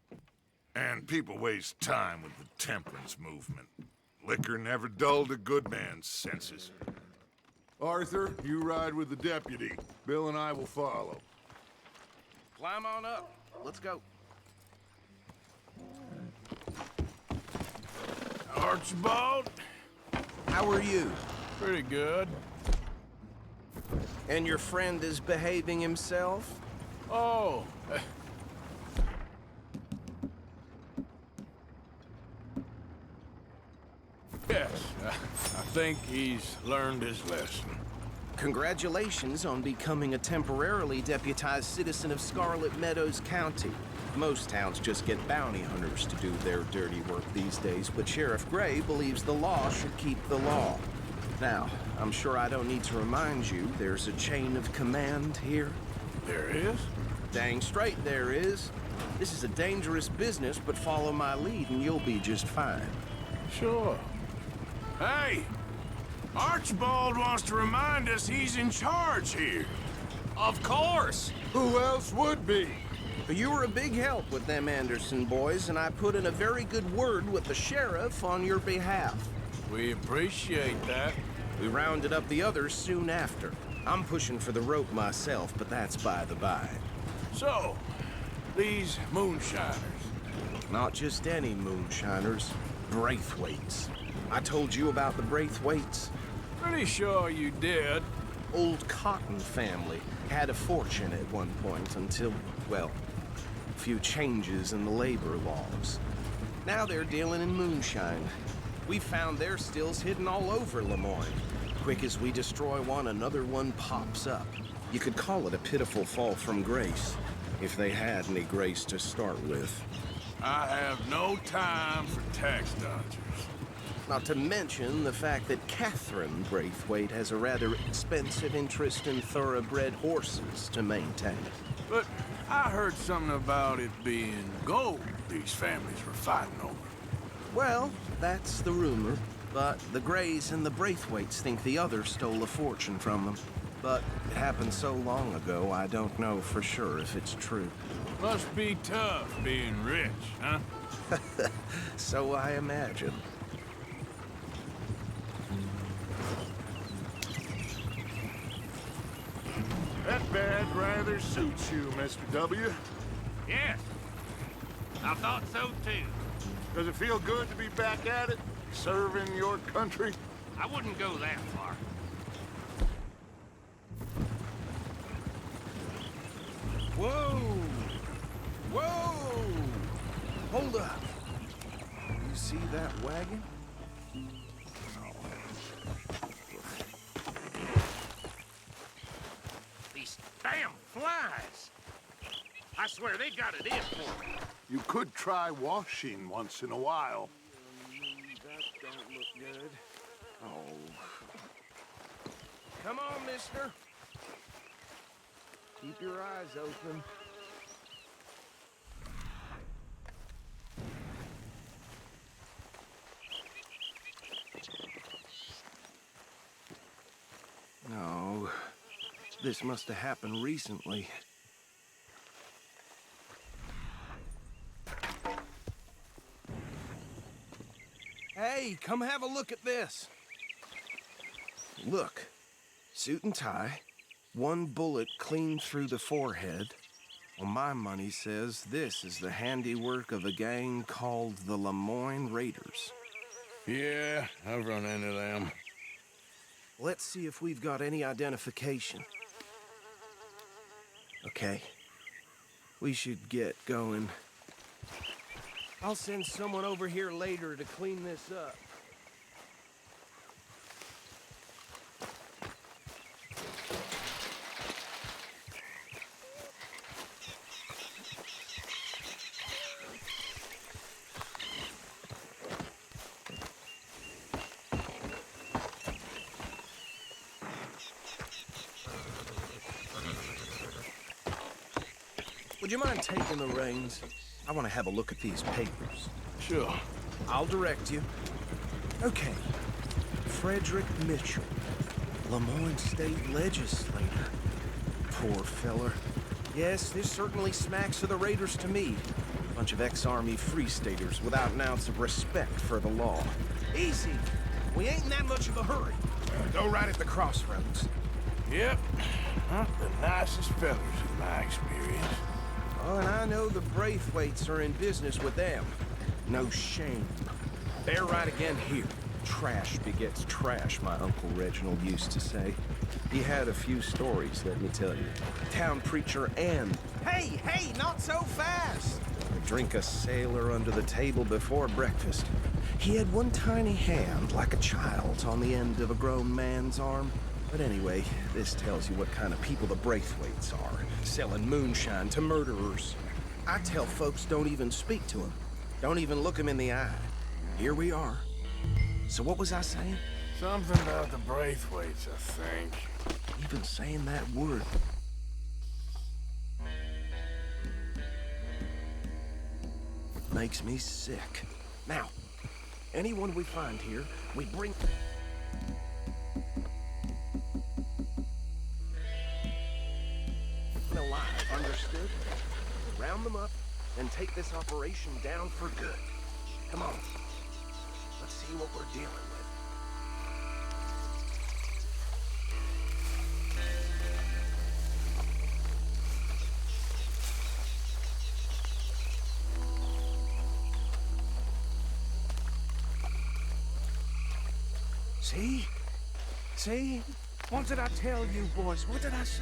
And people waste time with the temperance movement. Liquor never dulled a good man's senses. Arthur, you ride with the deputy. Bill and I will follow. Climb on up. Let's go. Archibald? How are you? Pretty good. And your friend is behaving himself? Oh. Yes, I think he's learned his lesson. Congratulations on becoming a temporarily deputized citizen of Scarlet Meadows County. Most towns just get bounty hunters to do their dirty work these days, but Sheriff Gray believes the law should keep the law. Now, I'm sure I don't need to remind you, there's a chain of command here. There is? Dang straight there is. This is a dangerous business, but follow my lead and you'll be just fine. Sure. Hey! Archibald wants to remind us he's in charge here. Of course! Who else would be? You were a big help with them Anderson boys, and I put in a very good word with the sheriff on your behalf. We appreciate that. We rounded up the others soon after. I'm pushing for the rope myself, but that's by the by. So, these moonshiners. Not just any moonshiners, Braithwaites. I told you about the Braithwaites. Pretty sure you did. Old Cotton family had a fortune at one point until, well, a few changes in the labor laws. Now they're dealing in moonshine. We found their stills hidden all over Lemoyne. Quick as we destroy one, another one pops up. You could call it a pitiful fall from grace, if they had any grace to start with. I have no time for tax dodgers. Not to mention the fact that Catherine Braithwaite has a rather expensive interest in thoroughbred horses to maintain. But I heard something about it being gold these families were fighting over. Well, that's the rumor. But the Greys and the Braithwaites think the others stole a fortune from them. But it happened so long ago, I don't know for sure if it's true. Must be tough being rich, huh? So I imagine. That badge rather suits you, Mr. W. Yes. I thought so too. Does it feel good to be back at it, serving your country? I wouldn't go that far. Whoa! Whoa! Hold up. You see that wagon? These damn flies. I swear they got it in for me. You could try washing once in a while. That don't look good. Oh. Come on, mister. Keep your eyes open. No. This must have happened recently. Hey, come have a look at this. Look. Suit and tie. One bullet clean through the forehead. Well, my money says this is the handiwork of a gang called the Lemoyne Raiders. Yeah, I've run into them. Let's see if we've got any identification. Okay. We should get going. I'll send someone over here later to clean this up. Would you mind taking the reins? I want to have a look at these papers. Sure. I'll direct you. Okay. Frederick Mitchell, Lemoyne State Legislator. Poor feller. Yes, this certainly smacks of the Raiders to me. Bunch of ex-Army Free Staters without an ounce of respect for the law. Easy. We ain't in that much of a hurry. Go right at the crossroads. Yep. Not the nicest fellas in my experience. Oh, and I know the Braithwaites are in business with them. No shame. They're right again here. Trash begets trash, my Uncle Reginald used to say. He had a few stories, let me tell you. Town preacher and... Hey, not so fast! Drink a sailor under the table before breakfast. He had one tiny hand, like a child's, on the end of a grown man's arm. But anyway, this tells you what kind of people the Braithwaites are, selling moonshine to murderers. I tell folks don't even speak to them. Don't even look them in the eye. Here we are. So what was I saying? Something about the Braithwaites, I think. Even saying that word. makes me sick. Now, anyone we find here, we bring... alive, understood? Round them up and take this operation down for good. Come on. Let's see what we're dealing with. See? See? What did I tell you, boys? What did I say?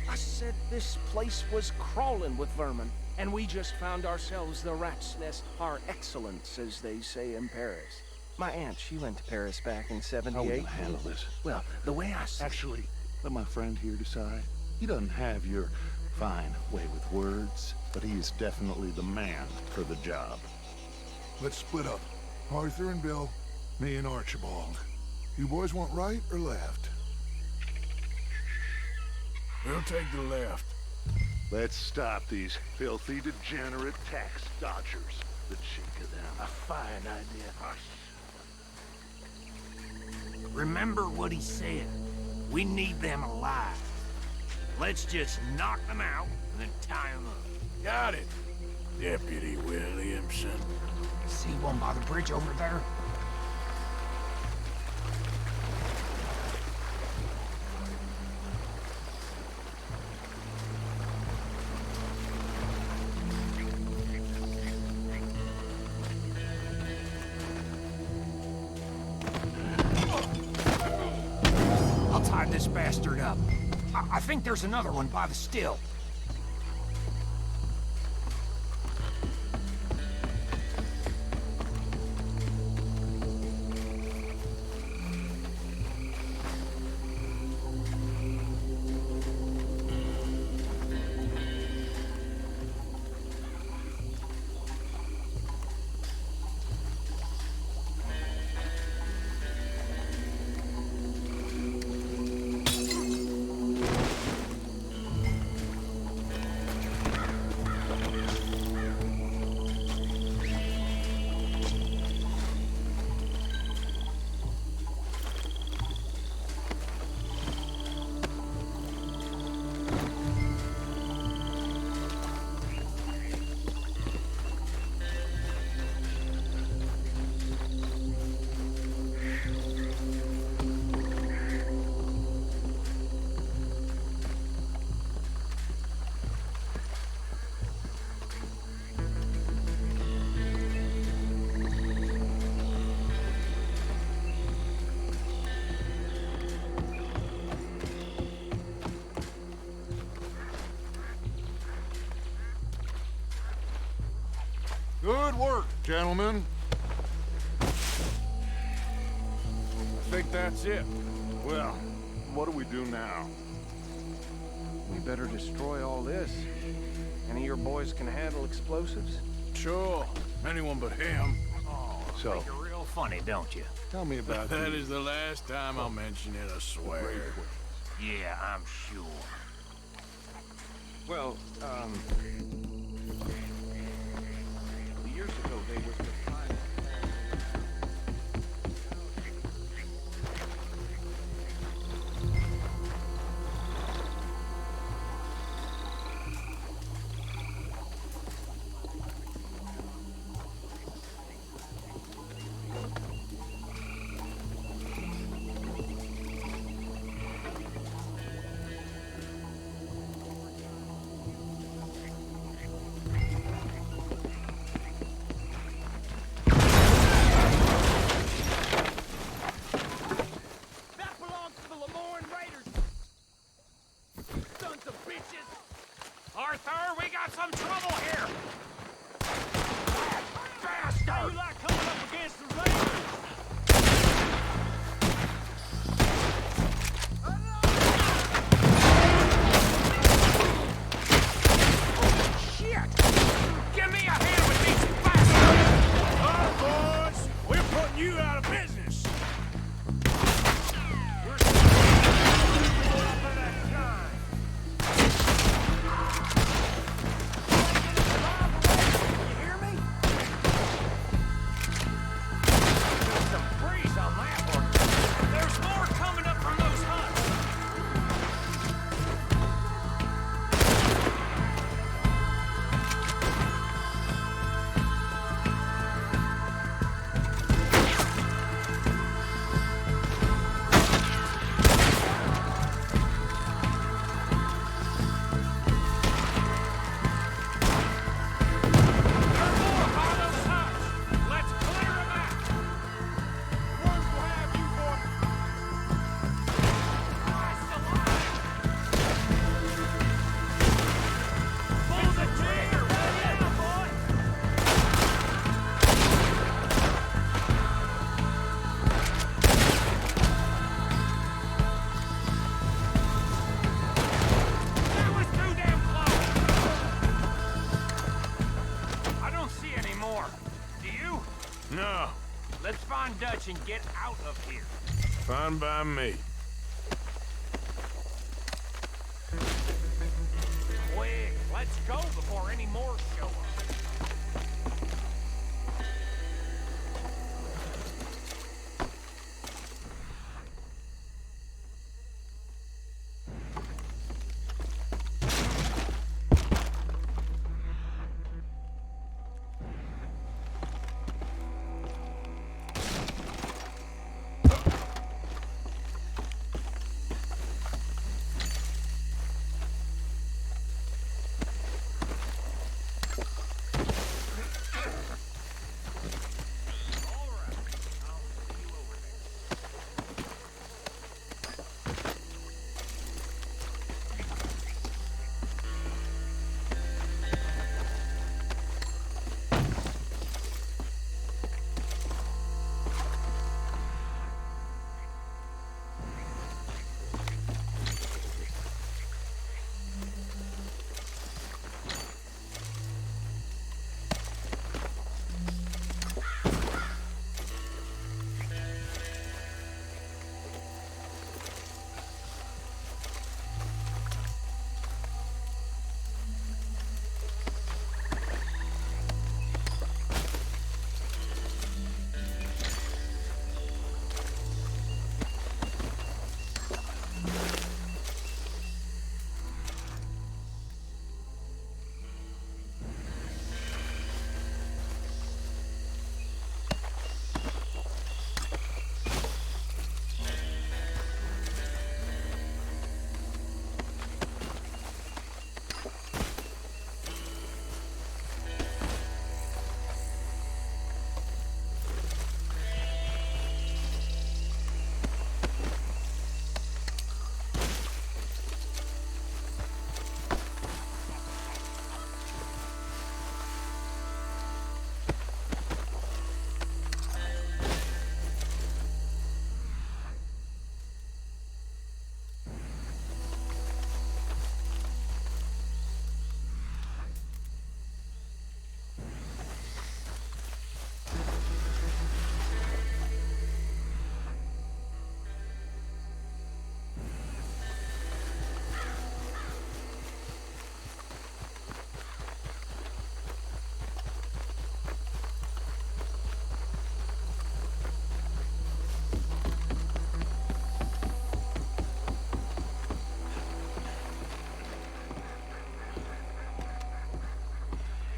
I said this place was crawling with vermin, and we just found ourselves the rat's nest par excellence, as they say in Paris. My aunt, she went to Paris back in '78. How will you handle this? Well, the way I see... Actually, let my friend here decide. He doesn't have your fine way with words, but he is definitely the man for the job. Let's split up. Arthur and Bill, me and Archibald. You boys want right or left? We'll take the left. Let's stop these filthy, degenerate tax dodgers. The cheek of them. A fine idea. Remember what he said. We need them alive. Let's just knock them out and then tie them up. Got it, Deputy Williamson. See one by the bridge over there? I'll tie this bastard up. I think there's another one by the still. Good work, gentlemen. I think that's it. Well, what do we do now? We better destroy all this. Any of your boys can handle explosives? Sure. Anyone but him. So, Make it real funny, don't you? tell me about That is the last time I'll mention it, I swear. Yeah, I'm sure. Well, years ago they were defined. Arthur, we got some trouble here! Bastard! How you like coming up against the Raiders? Shit! Give me a hand with these bastards! All right, boys, we're putting you out of business. We're up for that time. You hear me? Dutch and get out of here. Fine by me. Quick, let's go before any more show up.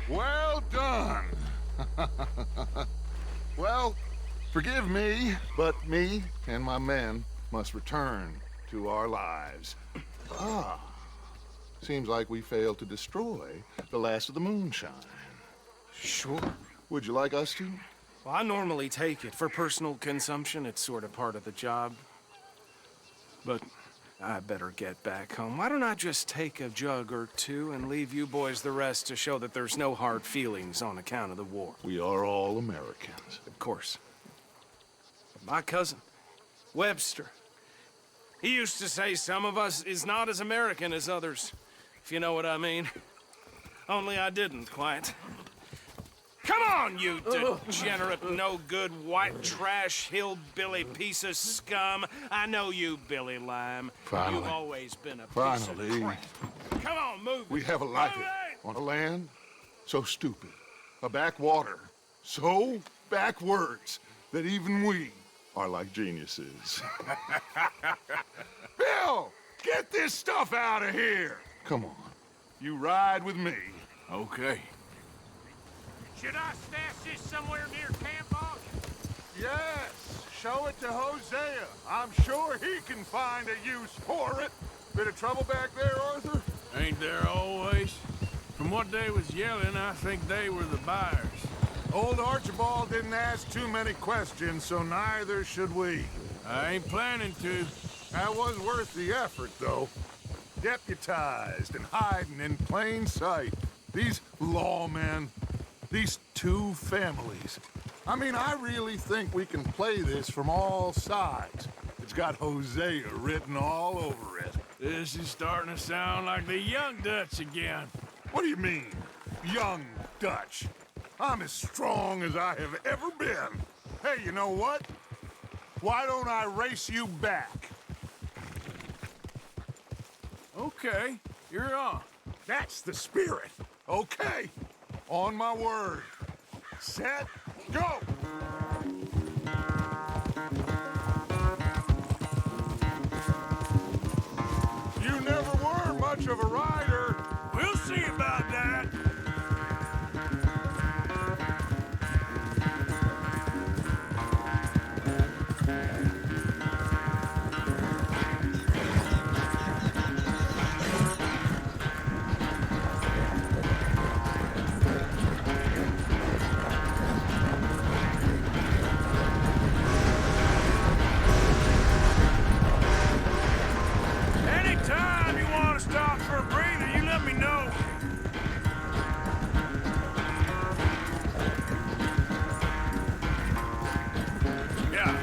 Well done. Well, forgive me, but me and my men must return to our lives. Ah, seems like we failed to destroy the last of the moonshine. Sure. Would you like us to? Well, I normally take it. For personal consumption, it's sort of part of the job. But I better get back home. Why don't I just take a jug or two and leave you boys the rest to show that there's no hard feelings on account of the war? We are all Americans. Of course. But my cousin, Webster, he used to say some of us is not as American as others, if you know what I mean. Only I didn't quite. Come on, you degenerate, no-good, white trash, hillbilly piece of scum. I know you, Billy Lime. Finally. You've always been a piece of crap. Come on, move it. We have a life on a land so stupid, a backwater so backwards that even we are like geniuses. Bill, get this stuff out of here. Come on, you ride with me. Okay. Should I stash this somewhere near camp, boss? Yes, show it to Hosea. I'm sure he can find a use for it. Bit of trouble back there, Arthur? Ain't there always? From what they was yelling, I think they were the buyers. Old Archibald didn't ask too many questions, so neither should we. I ain't planning to. That was worth the effort, though. Deputized and hiding in plain sight. These lawmen, these two families. I mean, I really think we can play this from all sides. It's got Hosea written all over it. This is starting to sound like the young Dutch again. What do you mean, young Dutch? I'm as strong as I have ever been. Hey, you know what? Why don't I race you back? Okay, you're on. That's the spirit. Okay, on my word. Set, go! You never were much of a rider. We'll see about that. Anytime you want to stop for a breather, you let me know. Yeah.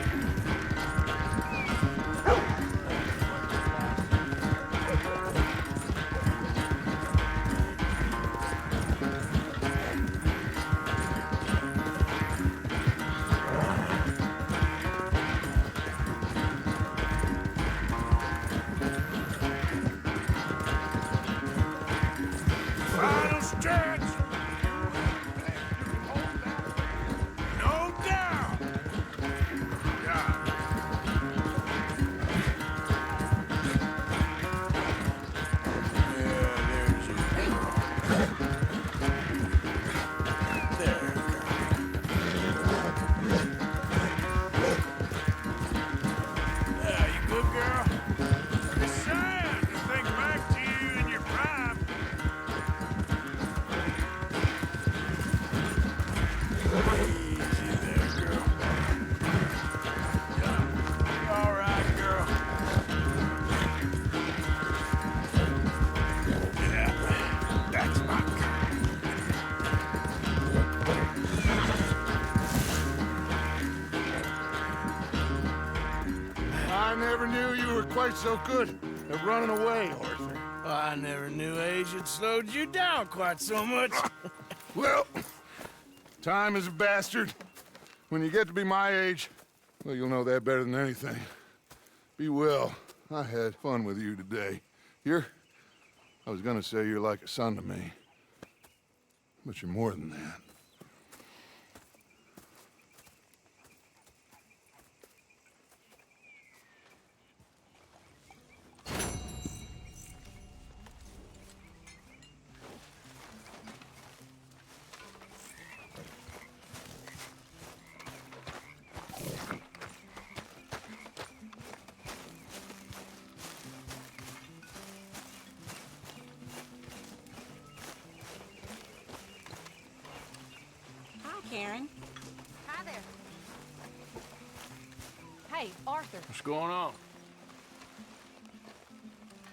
Final stretch. No doubt. Yeah. Yeah, there's you. There, yeah, you good, girl? It's sad to think back to you in your prime. Easy there, girl. Yeah. All right, girl. Yeah, that's my girl. I never knew you were quite so good at running away, Arthur. I never knew age had slowed you down quite so much. Well, time is a bastard. When you get to be my age, well, you'll know that better than anything. Be well. I had fun with you today. I was gonna say you're like a son to me. But you're more than that. Karen. Hi there. Hey, Arthur. What's going on?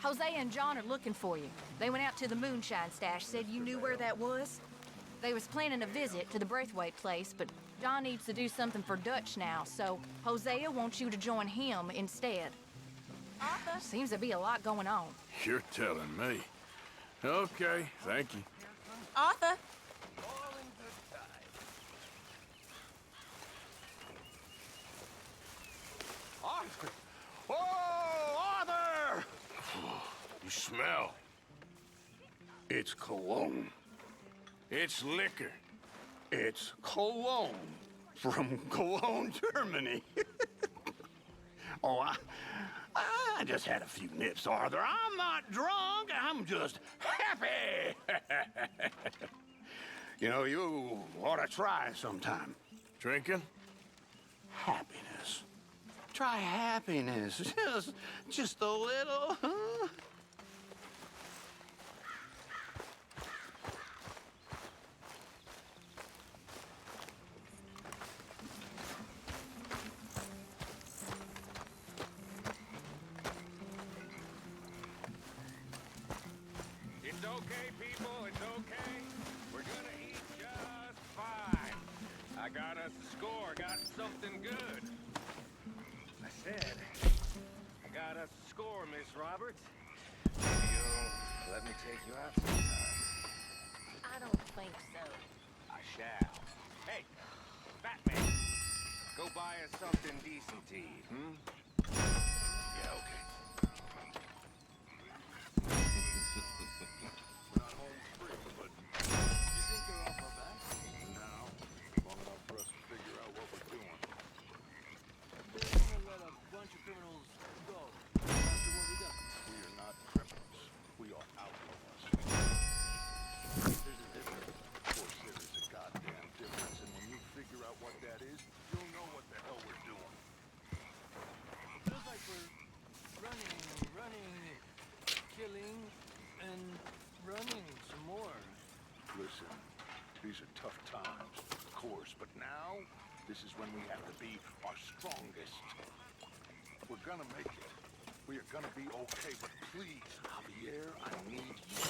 Hosea and John are looking for you. They went out to the moonshine stash, said you knew where that was. They was planning a visit to the Braithwaite place, but John needs to do something for Dutch now, so Hosea wants you to join him instead. Arthur? Seems to be a lot going on. You're telling me. Okay, thank you. Arthur? Arthur! Oh, Arthur! You smell. It's cologne. It's liquor. It's cologne from Cologne, Germany. Oh, I just had a few nips, Arthur. I'm not drunk. I'm just happy. You know, you ought to try sometime. Drinking? Happiness. Try happiness. Just a little, huh? It's okay, people. It's okay. We're gonna eat just fine. I got us a score. Got something good. I said, I got us a score, Miss Roberts. Maybe you'll let me take you out sometime. I don't think so. I shall. Hey, Batman, Go buy us something decent to eat, hmm? Yeah, okay. We're not home free, but you think they're off our back? No. Long enough for us to figure out what we're doing. They're gonna let a bunch of criminals go after what we done. We are not criminals. We are outlaws. There's a difference. Of course there is a goddamn difference, and when you figure out what that is, you'll know what the hell we're doing. Feels like we're running, killing, and running some more. Listen, these are tough times, of course, but now, this is when we have to be our strongest. We're gonna make it. We are gonna be okay, but please, Javier, I need you.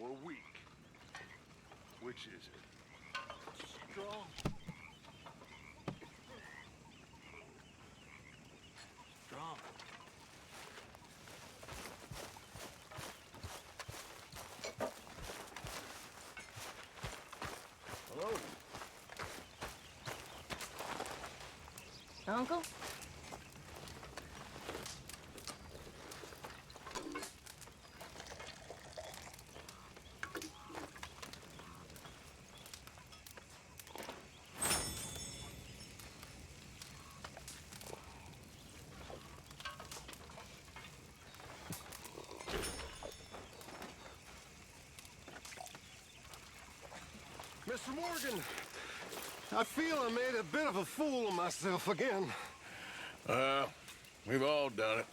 Or weak. Which is it? Strong. Strong. Hello. Uncle? Mr. Morgan, I feel I made a bit of a fool of myself again. We've all done it.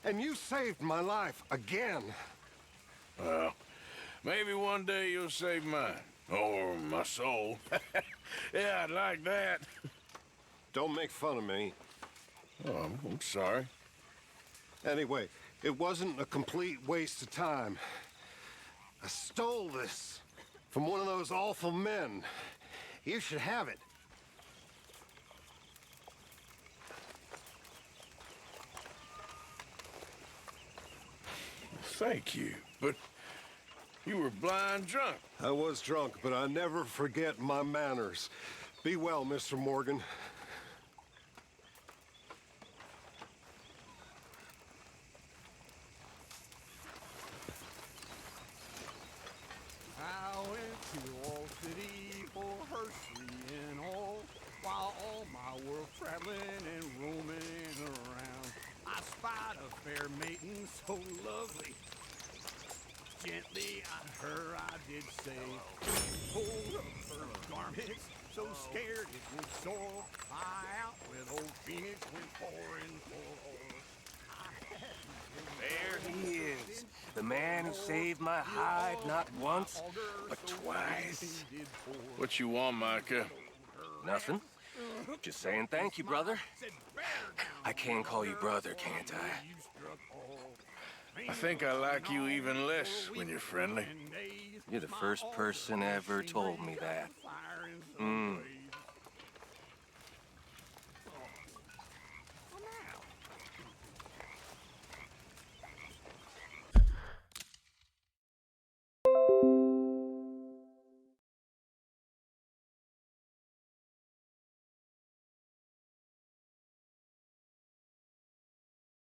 And you saved my life again. Well, maybe one day you'll save mine. Or my soul. Yeah, I'd like that. Don't make fun of me. Oh, I'm sorry. Anyway, it wasn't a complete waste of time. I stole this from one of those awful men. You should have it. Thank you, but you were blind drunk. I was drunk, but I never forget my manners. Be well, Mr. Morgan. I went to All City for herstory and all, while all my world traveling and roaming around. I spied a fair maiden so lovely. Gently on her I did say, hold up her garments, so scared it would soar. I out with old Phoenix went pouring for. There he is. The man who saved my hide not once, but twice. What you want, Micah? Nothing. Just saying thank you, brother. I can call you brother, can't I? I think I like you even less when you're friendly. You're the first person ever told me that.